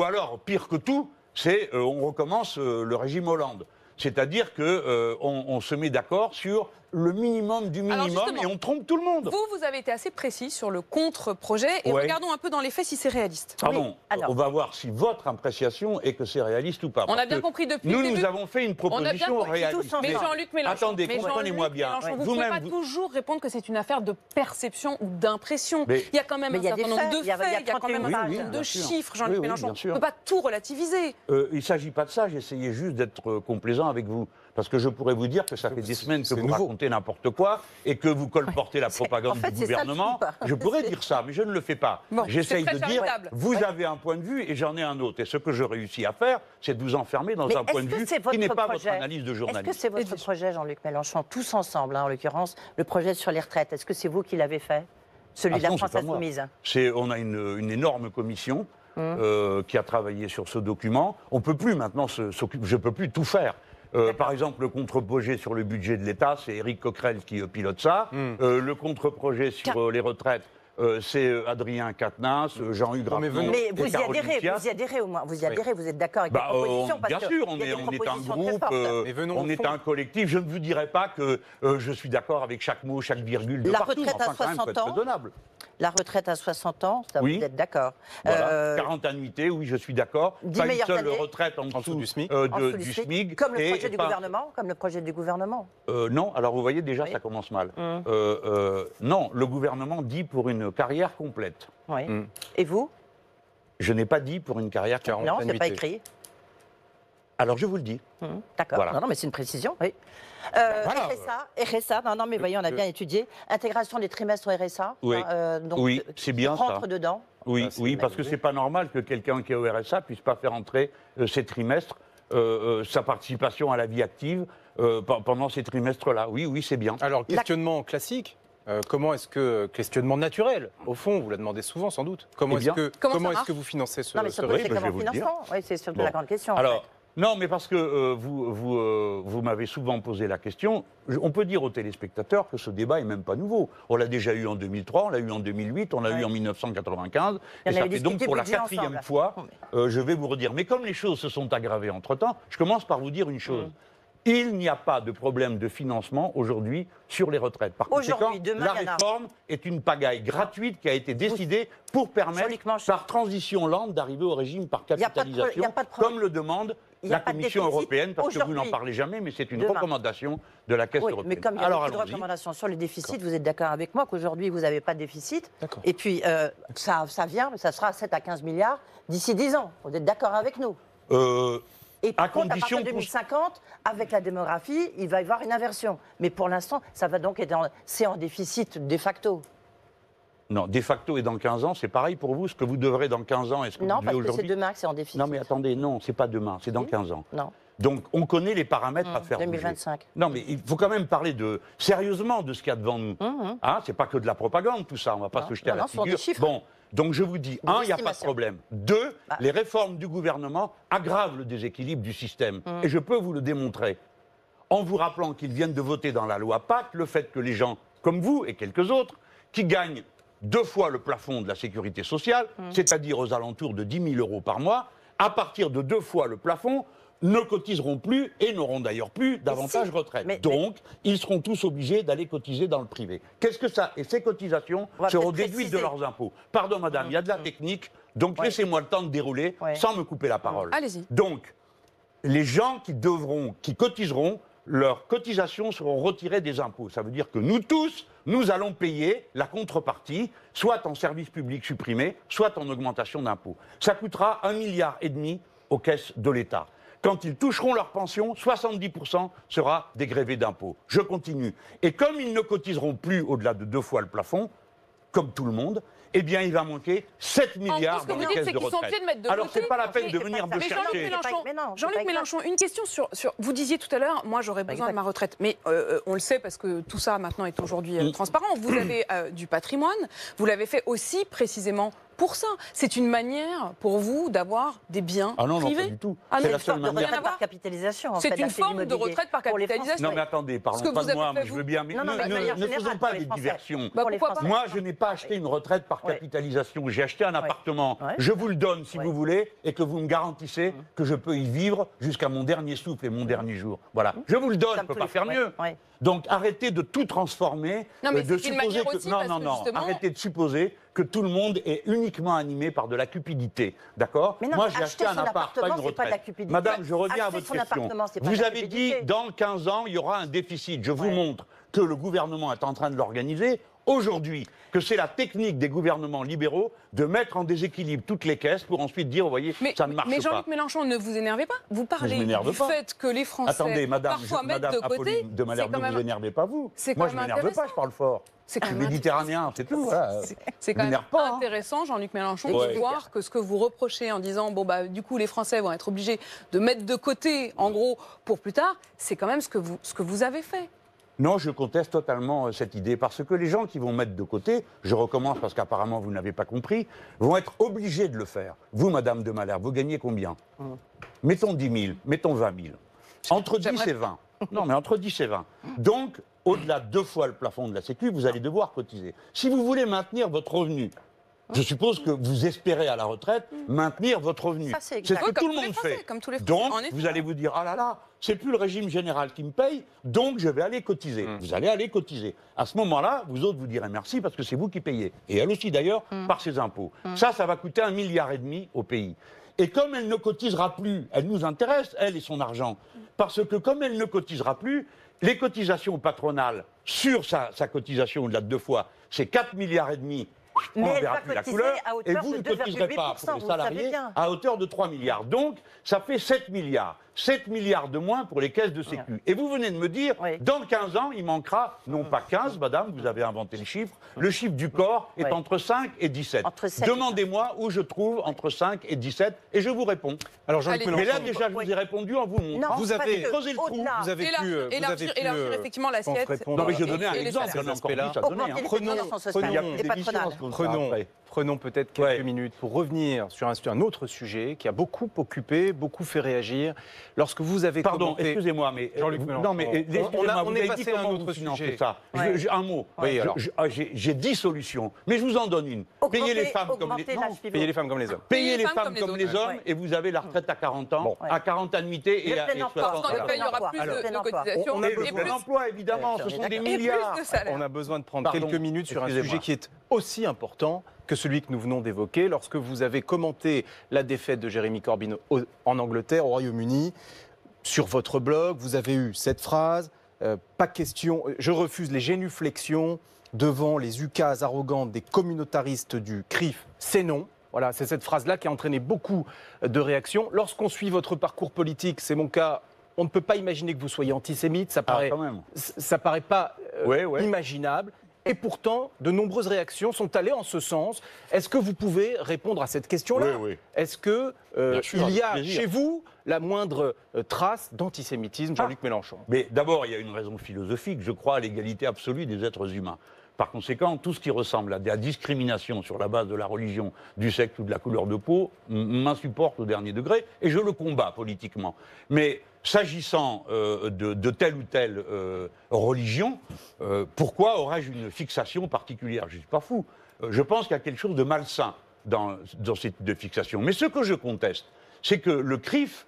alors, pire que tout, c'est on recommence le régime Hollande. C'est-à-dire qu'on se met d'accord sur le minimum du minimum et on trompe tout le monde. Vous avez été assez précis sur le contre-projet et regardons un peu dans les faits si c'est réaliste. Pardon, on va voir si votre appréciation est que c'est réaliste ou pas. On a bien compris depuis le début. Nous avons fait une proposition réaliste. Mais Jean-Luc Mélenchon, attendez, comprenez-moi bien. Vous ne pouvez pas toujours répondre que c'est une affaire de perception ou d'impression. Il y a quand même un certain nombre de faits, il y a quand même un certain nombre de chiffres, Jean-Luc Mélenchon. On ne peut pas tout relativiser. Il ne s'agit pas de ça, j'essayais juste d'être complaisant avec vous. Parce que je pourrais vous dire que ça fait des semaines que vous racontez n'importe quoi et que vous colportez la propagande du gouvernement. Je pourrais dire ça, mais je ne le fais pas. Bon, j'essaye de dire, vous avez un point de vue et j'en ai un autre. Et ce que je réussis à faire, c'est de vous enfermer dans un point de vue qui n'est pas votre analyse de journaliste. Est-ce que c'est votre projet, Jean-Luc Mélenchon, tous ensemble, en l'occurrence, le projet sur les retraites? Est-ce que c'est vous qui l'avez fait? Celui de la France Insoumise? On a une énorme commission qui a travaillé sur ce document. On ne peut plus maintenant s'occuper, je ne peux plus tout faire. Par exemple, le contre-projet sur le budget de l'État, c'est Éric Coquerel qui pilote ça. Le contre-projet sur les retraites, c'est Adrien Quatennens, Jean-Hugues Rappeneau. Mais vous y adhérez au moins. Vous y adhérez, vous êtes d'accord avec la proposition? Bien sûr, on est un groupe, on est un collectif. Je ne vous dirai pas que je suis d'accord avec chaque mot, chaque virgule de partout. La retraite à 60 ans, la retraite à 60 ans, ça, oui. Vous êtes d'accord? Voilà. 40 annuités, oui, je suis d'accord. Pas une seule retraite en dessous du SMIC. Du SMIC. Comme le projet du gouvernement? Comme le projet du gouvernement? Non, alors vous voyez déjà, ça commence mal. Non, le gouvernement dit pour une carrière complète. Oui. Et vous? Je n'ai pas dit pour une carrière complète. Non, c'est pas écrit. Alors je vous le dis. D'accord. Voilà. Non, mais c'est une précision, oui. RSA, non, mais voyez, on a bien étudié. Intégration des trimestres au RSA. Oui, oui, c'est bien ça. Rentre dedans. Oui, parce que c'est pas normal que quelqu'un qui est au RSA puisse pas faire entrer ses trimestres, sa participation à la vie active pendant ces trimestres-là. Oui, c'est bien. Alors, questionnement classique. Comment est-ce que, questionnement naturel, au fond, vous la demandez souvent sans doute, comment est-ce que vous financez ce rythme? C'est comment financement? Oui, c'est surtout la grande question. Alors, non, mais parce que vous m'avez souvent posé la question. On peut dire aux téléspectateurs que ce débat n'est même pas nouveau. On l'a déjà eu en 2003, on l'a eu en 2008, on l'a eu en 1995. Et ça fait donc pour la 4e fois, je vais vous redire. Mais comme les choses se sont aggravées entre-temps, je commence par vous dire une chose. Il n'y a pas de problème de financement aujourd'hui sur les retraites. Par conséquent, la réforme est une pagaille gratuite qui a été décidée pour permettre, par transition lente, d'arriver au régime par capitalisation, comme le demande la Commission européenne, parce que vous n'en parlez jamais, mais c'est une recommandation de la Caisse européenne. Mais comme il y a beaucoup de recommandations sur le déficit, vous êtes d'accord avec moi qu'aujourd'hui, vous n'avez pas de déficit. Et puis, ça vient, mais ça sera 7 à 15 milliards d'ici 10 ans. Vous êtes d'accord avec nous? Et par contre, à partir de 2050, avec la démographie, il va y avoir une inversion. Mais pour l'instant, ça va donc être c'est en déficit de facto. Non, de facto et dans 15 ans, c'est pareil pour vous. Ce que vous devrez dans 15 ans, est-ce que vous devez aujourd'hui... Non, parce que c'est demain que c'est en déficit. Non, mais attendez, non, c'est pas demain, c'est dans 15 ans. Non. Donc, on connaît les paramètres à faire 2025. bouger. Non, mais il faut quand même parler sérieusement de ce qu'il y a devant nous. C'est pas que de la propagande, tout ça. On va pas se jeter à la figure. Bon. Donc je vous dis, il n'y a pas de problème. 2, les réformes du gouvernement aggravent le déséquilibre du système. Et je peux vous le démontrer. En vous rappelant qu'ils viennent de voter dans la loi Pacte le fait que les gens, comme vous et quelques autres, qui gagnent 2 fois le plafond de la sécurité sociale, c'est-à-dire aux alentours de 10 000 € par mois, à partir de 2 fois le plafond, ne cotiseront plus et n'auront d'ailleurs plus davantage retraite. Donc, ils seront tous obligés d'aller cotiser dans le privé. Qu'est-ce que ça? Et ces cotisations seront déduites de leurs impôts. Pardon, madame, il y a de la technique, donc laissez-moi le temps de dérouler sans me couper la parole. Allez-y. Donc, les gens qui cotiseront, leurs cotisations seront retirées des impôts. Ça veut dire que nous tous, nous allons payer la contrepartie, soit en service public supprimé, soit en augmentation d'impôts. Ça coûtera 1,5 milliard aux caisses de l'État. Quand ils toucheront leur pension, 70% sera dégrévé d'impôts. Je continue. Et comme ils ne cotiseront plus au-delà de 2 fois le plafond, comme tout le monde, eh bien, il va manquer 7 milliards dans les caisses de retraite. Alors, c'est pas la peine de venir me chercher. Jean-Luc Mélenchon, une question sur... Vous disiez tout à l'heure, moi, j'aurais besoin de ma retraite. Mais on le sait parce que tout ça, maintenant, est aujourd'hui transparent. Vous avez du patrimoine. Vous l'avez fait aussi, précisément, pour ça. C'est une manière, pour vous, d'avoir des biens privés. Non, pas du tout. C'est la seule manière. Par capitalisation, c'est une forme de retraite par capitalisation. Non, mais attendez, parlons pas de moi, mais je veux bien... Mais ne faisons pas des diversions. Moi, je n'ai pas acheté une retraite par capitalisation. J'ai acheté un appartement. Je vous le donne, si vous voulez, et que vous me garantissez que je peux y vivre jusqu'à mon dernier souffle et mon dernier jour. Voilà. Je vous le donne, je ne peux pas faire mieux. Donc, arrêtez de tout transformer. Non, mais c'est une manière aussi, arrêtez de supposer que tout le monde est uniquement animé par de la cupidité. D'accord? Moi, j'ai acheté un appart, pas une retraite. Madame, je reviens à votre question. Vous avez dit, dans 15 ans, il y aura un déficit. Je vous montre que le gouvernement est en train de l'organiser aujourd'hui, que c'est la technique des gouvernements libéraux de mettre en déséquilibre toutes les caisses pour ensuite dire, vous voyez, ça ne marche pas. Mais Jean-Luc Mélenchon, ne vous énervez pas. Vous parlez du fait que les Français parfois mettent de côté. De Malherbe, ne vous énervez pas vous. Moi, je ne m'énerve pas, je parle fort. Je suis méditerranéen, c'est tout. C'est quand même intéressant, Jean-Luc Mélenchon, de voir que ce que vous reprochez en disant, bon, bah, du coup, les Français vont être obligés de mettre de côté, en gros, pour plus tard, c'est quand même ce que vous avez fait. Non, je conteste totalement cette idée, parce que les gens qui vont mettre de côté, je recommence parce qu'apparemment vous n'avez pas compris, vont être obligés de le faire. Vous, Madame de Malherbe, vous gagnez combien? Mettons 10 000, mettons 20 000. Entre 10 et 20. Non, mais entre 10 et 20. Donc, au-delà de 2 fois le plafond de la Sécu, vous allez devoir cotiser. Si vous voulez maintenir votre revenu, je suppose que vous espérez à la retraite maintenir votre revenu. C'est ce que tout le monde fait. Donc, vous allez vous dire, ah là là, c'est plus le régime général qui me paye, donc je vais aller cotiser. Vous allez aller cotiser. À ce moment-là, vous autres vous direz merci parce que c'est vous qui payez. Et elle aussi d'ailleurs, par ses impôts. Ça va coûter 1,5 milliard au pays. Et comme elle ne cotisera plus, elle nous intéresse, elle et son argent, parce que comme elle ne cotisera plus, les cotisations patronales sur sa cotisation au-delà de 2 fois, c'est 4,5 milliards. On ne verra plus la couleur, et vous ne cotiserez pas pour les salariés à hauteur de 3 milliards. Donc, ça fait 7 milliards. 7 milliards de moins pour les caisses de sécu. Et vous venez de me dire, dans 15 ans, il manquera, non pas 15, madame, vous avez inventé le chiffre du corps est entre 5 et 17. Demandez-moi où je trouve entre 5 et 17, et je vous réponds. Alors, mais là, déjà, je vous ai répondu en vous montrant. Vous avez creusé le trou. Vous avez pu élargir effectivement l'assiette. Non, mais je donnais un exemple. Prenons peut-être quelques minutes pour revenir sur un autre sujet qui a beaucoup occupé, beaucoup fait réagir. Lorsque vous avez Pardon, excusez-moi, mais non, mais on est passé à un autre sujet. Un mot. Oui, j'ai 10 solutions, mais je vous en donne une. Payez les femmes comme les hommes. Payez les femmes comme les hommes. Payez les femmes comme les hommes, et vous avez la retraite à 40 ans, à 40 annuités et à 60 ans. Il y aura plus de cotisations. Et le plein emploi, évidemment, ce sont des milliards. On a besoin de prendre quelques minutes sur un sujet qui est aussi important que celui que nous venons d'évoquer. Lorsque vous avez commenté la défaite de Jeremy Corbyn en Angleterre, au Royaume-Uni, sur votre blog, vous avez eu cette phrase, pas question, je refuse les génuflexions devant les ukases arrogantes des communautaristes du CRIF, c'est non. Voilà, c'est cette phrase-là qui a entraîné beaucoup de réactions. Lorsqu'on suit votre parcours politique, c'est mon cas, on ne peut pas imaginer que vous soyez antisémite, ça paraît pas imaginable. Et pourtant, de nombreuses réactions sont allées en ce sens. Est-ce que vous pouvez répondre à cette question-là? Oui. Est-ce qu'il y a chez vous la moindre trace d'antisémitisme, Jean-Luc Mélenchon? Mais d'abord, il y a une raison philosophique. Je crois à l'égalité absolue des êtres humains. Par conséquent, tout ce qui ressemble à de la discrimination sur la base de la religion, du sexe ou de la couleur de peau m'insupporte au dernier degré et je le combats politiquement. Mais s'agissant de telle ou telle religion, pourquoi aurais-je une fixation particulière? Je ne suis pas fou. Je pense qu'il y a quelque chose de malsain dans ces types de fixation. Mais ce que je conteste, c'est que le CRIF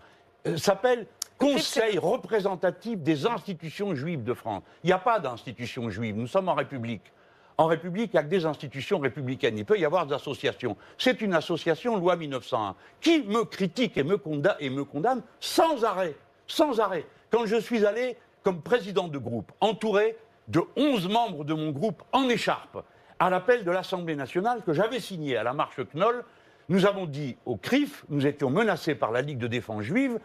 s'appelle Conseil représentatif des institutions juives de France. Il n'y a pas d'institutions juives, nous sommes en République. En République, il n'y a que des institutions républicaines. Il peut y avoir des associations. C'est une association loi 1901 qui me critique et me condamne sans arrêt. Sans arrêt. Quand je suis allé comme président de groupe, entouré de 11 membres de mon groupe en écharpe, à l'appel de l'Assemblée nationale que j'avais signé à la marche Knoll, nous avons dit au CRIF, nous étions menacés par la Ligue de défense juive,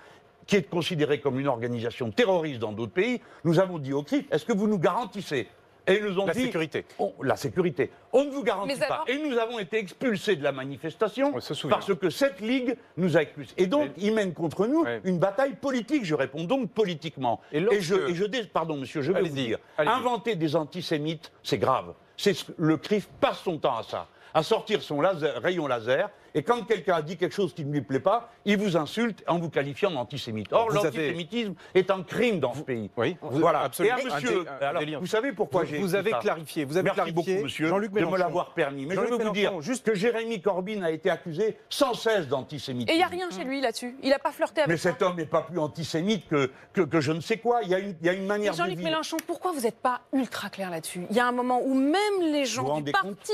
qui est considérée comme une organisation terroriste dans d'autres pays, nous avons dit au CRIF, est-ce que vous nous garantissez Et ils nous ont La dit... sécurité. La sécurité. On ne vous garantit Mais pas. alors- Et nous avons été expulsés de la manifestation On se souvient. parce que cette ligue nous a expulsés. Et donc, ils mènent contre nous une bataille politique. Je réponds donc politiquement. Pardon, monsieur, je vais vous dire, inventer des antisémites, c'est grave. Le CRIF passe son temps à ça, à sortir son rayon laser, et quand quelqu'un a dit quelque chose qui ne lui plaît pas, il vous insulte en vous qualifiant d'antisémite. Or, l'antisémitisme est un crime dans ce pays. Oui, voilà. absolument. Et monsieur, alors, vous savez pourquoi j'ai Vous avez ça clarifié. Vous avez Merci clarifié. beaucoup, monsieur, Jean-Luc de Mélenchon. me l'avoir permis. Mais je veux vous dire que Jérémy Corbyn a été accusé sans cesse d'antisémitisme. Et il n'y a rien chez lui là-dessus. Il n'a pas flirté avec Mais cet homme n'est pas plus antisémite que je ne sais quoi. Il y a une manière de Jean-Luc vivre. Mélenchon, pourquoi vous n'êtes pas ultra clair là-dessus? Il y a un moment où même les gens du parti...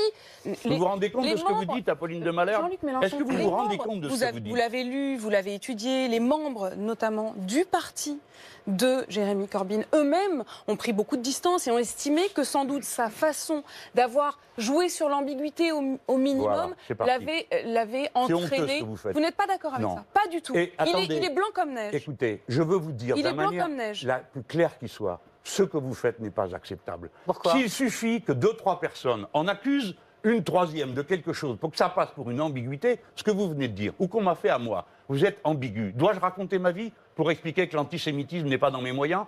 Vous vous rendez compte de ce que vous dites, Apolline de Malherbe? Jean-Luc Mélenchon, Est-ce que vous vous rendez compte de ce que vous dites? Vous l'avez lu, vous l'avez étudié, les membres notamment du parti de Jérémy Corbyn eux-mêmes ont pris beaucoup de distance et ont estimé que sans doute sa façon d'avoir joué sur l'ambiguïté au minimum l'avait entraîné. Vous n'êtes pas d'accord avec ça? Pas du tout. Il est blanc comme neige. Écoutez, je veux vous dire de la manière comme neige. la plus claire qui soit, ce que vous faites n'est pas acceptable. Pourquoi? S'il suffit que 2-3 personnes en accusent une troisième de quelque chose pour que ça passe pour une ambiguïté, ce que vous venez de dire, ou qu'on m'a fait à moi, vous êtes ambigu. Dois-je raconter ma vie pour expliquer que l'antisémitisme n'est pas dans mes moyens?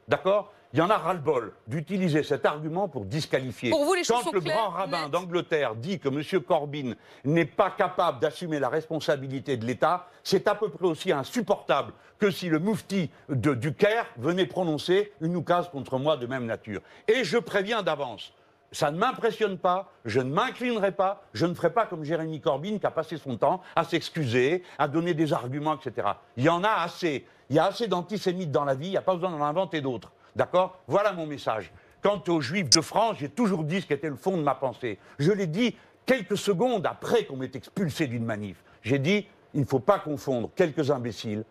D'accord? Il y en a ras-le-bol d'utiliser cet argument pour disqualifier. Pour vous, les choses Quand sont le claires, grand rabbin nettes. d'Angleterre dit que M. Corbyn n'est pas capable d'assumer la responsabilité de l'État, c'est à peu près aussi insupportable que si le moufti du Caire venait prononcer une oukase contre moi de même nature. Et je préviens d'avance, ça ne m'impressionne pas, je ne m'inclinerai pas, je ne ferai pas comme Jérémy Corbyn qui a passé son temps à s'excuser, à donner des arguments, etc. Il y en a assez. Il y a assez d'antisémites dans la vie, il n'y a pas besoin d'en inventer d'autres. D'accord? Voilà mon message. Quant aux Juifs de France, j'ai toujours dit ce qui était le fond de ma pensée. Je l'ai dit quelques secondes après qu'on m'ait expulsé d'une manif. J'ai dit, il ne faut pas confondre quelques imbéciles,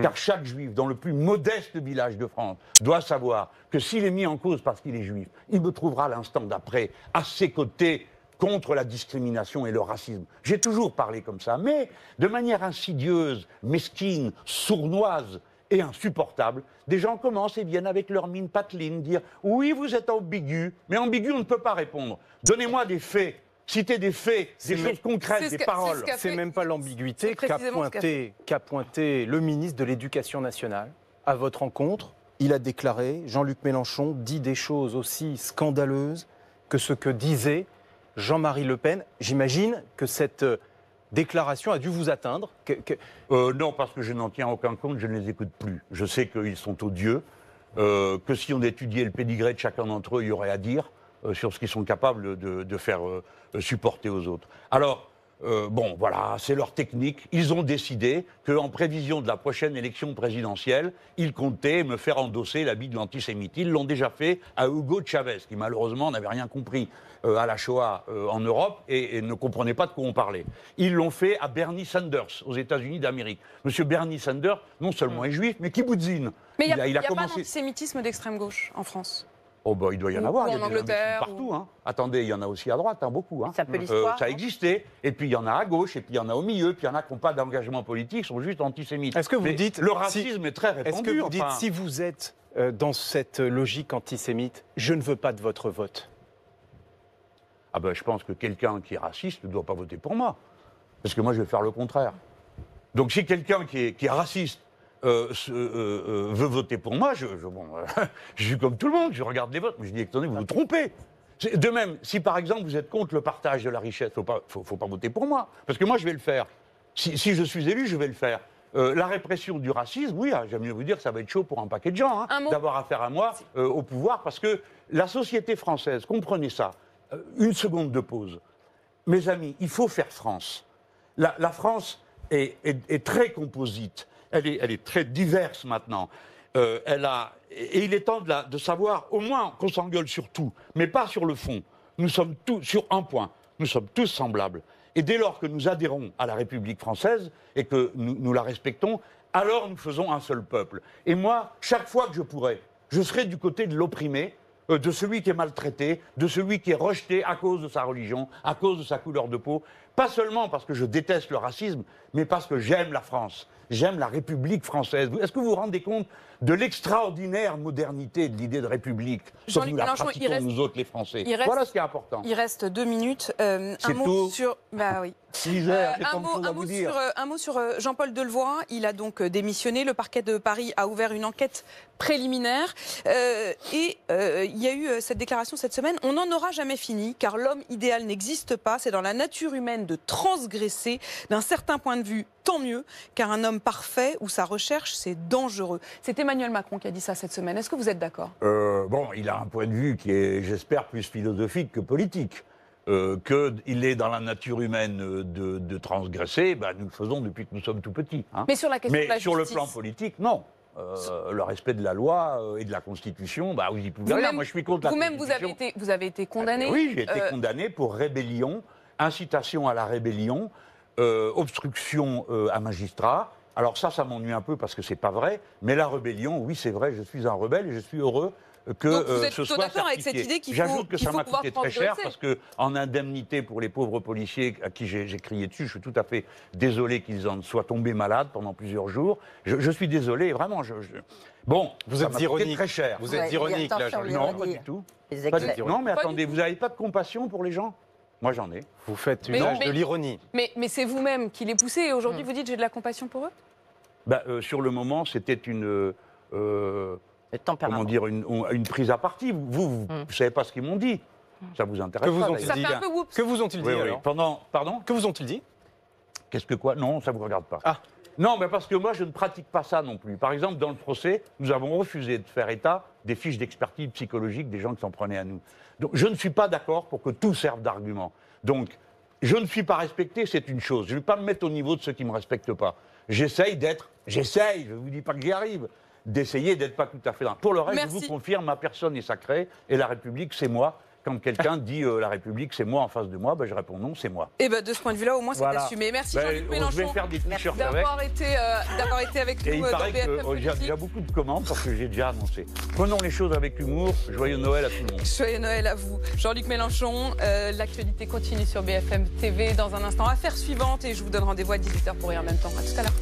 car chaque Juif, dans le plus modeste village de France, doit savoir que s'il est mis en cause parce qu'il est Juif, il me trouvera l'instant d'après à ses côtés contre la discrimination et le racisme. J'ai toujours parlé comme ça, mais de manière insidieuse, mesquine, sournoise et insupportable, des gens commencent et viennent avec leur mine pateline dire « Oui, vous êtes ambigu, mais ambigu, on ne peut pas répondre. Donnez-moi des faits. Citez des faits, des choses concrètes, des paroles. » C'est même pas l'ambiguïté qu'a pointé le ministre de l'Éducation nationale à votre rencontre. Il a déclaré, Jean-Luc Mélenchon dit des choses aussi scandaleuses que ce que disait Jean-Marie Le Pen. J'imagine que cette déclaration a dû vous atteindre. Non, parce que je n'en tiens aucun compte, je ne les écoute plus. Je sais qu'ils sont odieux, que si on étudiait le pédigré de chacun d'entre eux, il y aurait à dire sur ce qu'ils sont capables de faire supporter aux autres. Alors, bon, voilà, c'est leur technique. Ils ont décidé qu'en prévision de la prochaine élection présidentielle, ils comptaient me faire endosser l'habit de l'antisémite. Ils l'ont déjà fait à Hugo Chavez, qui malheureusement n'avait rien compris à la Shoah en Europe et ne comprenait pas de quoi on parlait. Ils l'ont fait à Bernie Sanders, aux États-Unis d'Amérique. Monsieur Bernie Sanders, non seulement est juif, mais kibbutzine. Mais il n'y a pas d'antisémitisme d'extrême gauche en France. Oh bah, il doit y en avoir, il y a en Angleterre, partout. Hein. Attendez, il y en a aussi à droite, hein, beaucoup. Hein. Ça peut l'histoire. Ça existait, et puis il y en a à gauche, et puis il y en a au milieu, puis il y en a qui n'ont pas d'engagement politique, sont juste antisémites. Est-ce que vous dites le racisme est très répandu. Est-ce que vous dites, si vous êtes dans cette logique antisémite, je ne veux pas de votre vote? Ah ben, je pense que quelqu'un qui est raciste ne doit pas voter pour moi, parce que moi je vais faire le contraire. Donc si quelqu'un qui est raciste veut voter pour moi, je suis comme tout le monde, je regarde les votes, mais je dis, attendez, vous vous trompez. De même, si par exemple vous êtes contre le partage de la richesse, faut pas voter pour moi, parce que moi je vais le faire. Si je suis élu, je vais le faire. La répression du racisme, oui, j'aime mieux vous dire que ça va être chaud pour un paquet de gens, hein, d'avoir affaire à moi au pouvoir, parce que la société française, comprenez ça, une seconde de pause. Mes amis, il faut faire France. La France est très composite. Elle est très diverse maintenant. Et il est temps de savoir, au moins qu'on s'engueule sur tout, mais pas sur le fond. Nous sommes tous, sur un point, nous sommes tous semblables. Et dès lors que nous adhérons à la République française et que nous la respectons, alors nous faisons un seul peuple. Et moi, chaque fois que je pourrai, je serai du côté de l'opprimé de celui qui est maltraité, de celui qui est rejeté à cause de sa religion, à cause de sa couleur de peau. Pas seulement parce que je déteste le racisme, mais parce que j'aime la France. J'aime la République française. Est-ce que vous vous rendez compte de l'extraordinaire modernité de l'idée de République comme nous la pratiquons nous autres les Français? Voilà ce qui est important. Il reste 2 minutes. Un mot sur... Bah oui. Un mot sur Jean-Paul Delevoye. Il a donc démissionné. Le parquet de Paris a ouvert une enquête préliminaire. Il y a eu cette déclaration cette semaine. On n'en aura jamais fini, car l'homme idéal n'existe pas. C'est dans la nature humaine de transgresser. D'un certain point de vue, tant mieux, car un homme parfait ou sa recherche, c'est dangereux. C'est Emmanuel Macron qui a dit ça cette semaine. Est-ce que vous êtes d'accord? Bon, il a un point de vue qui est, j'espère, plus philosophique que politique. Qu'il est dans la nature humaine de transgresser, bah, nous le faisons depuis que nous sommes tout petits. Hein. Mais sur la question de la sur justice... le plan politique, non. Le respect de la loi et de la Constitution, bah, vous y pouvez rien. Moi, je suis contre la Constitution. Vous-même, vous avez été condamné. Oui, j'ai été condamné pour rébellion, incitation à la rébellion, obstruction à magistrat. Alors ça m'ennuie un peu parce que c'est pas vrai. Mais la rébellion, oui, c'est vrai, je suis un rebelle et je suis heureux que donc vous êtes ce soit d'accord avec cette idée qu'il faut J'ajoute que ça m'a coûté très cher transgresser. parce qu'en indemnité pour les pauvres policiers à qui j'ai crié dessus, je suis tout à fait désolé qu'ils en soient tombés malades pendant plusieurs jours. Je suis désolé, vraiment. Bon, vous êtes ironique. Très cher. Vous êtes ironique là, Jean-Luc. Non, pas du tout. Non, mais attendez, vous n'avez pas de compassion pour les gens? Moi, j'en ai. Vous faites usage de l'ironie. Mais c'est vous-même qui les poussez et aujourd'hui vous dites j'ai de la compassion pour eux? Bah, sur le moment, c'était une... comment dire, une prise à partie. Vous ne savez pas ce qu'ils m'ont dit. Ça vous intéresse pas. Que vous ont-ils dit alors Pardon. Que vous ont-ils dit? Qu'est-ce que quoi? Non, ça ne vous regarde pas. Ah. Non, mais parce que moi, je ne pratique pas ça non plus. Par exemple, dans le procès, nous avons refusé de faire état des fiches d'expertise psychologique des gens qui s'en prenaient à nous. Donc, je ne suis pas d'accord pour que tout serve d'argument. Donc, je ne suis pas respecté, c'est une chose. Je ne vais pas me mettre au niveau de ceux qui ne me respectent pas. J'essaye, je ne vous dis pas que j'y arrive, d'essayer d'être pas tout à fait là. Pour le reste, je vous confirme, ma personne est sacrée et la République, c'est moi. Quand quelqu'un dit la République, c'est moi en face de moi, ben, je réponds non, c'est moi. Et ben, de ce point de vue-là, au moins, c'est assumé. Merci Jean-Luc Mélenchon. Je vais faire des t-shirts d'avoir été avec nous. Et il paraît que j'ai déjà beaucoup de commandes parce que j'ai déjà annoncé. Prenons les choses avec humour. Joyeux Noël à tout le monde. Joyeux Noël à vous. Jean-Luc Mélenchon, l'actualité continue sur BFM TV. Dans un instant, affaire suivante et je vous donne rendez-vous à 18h pour rien en même temps. À tout à l'heure.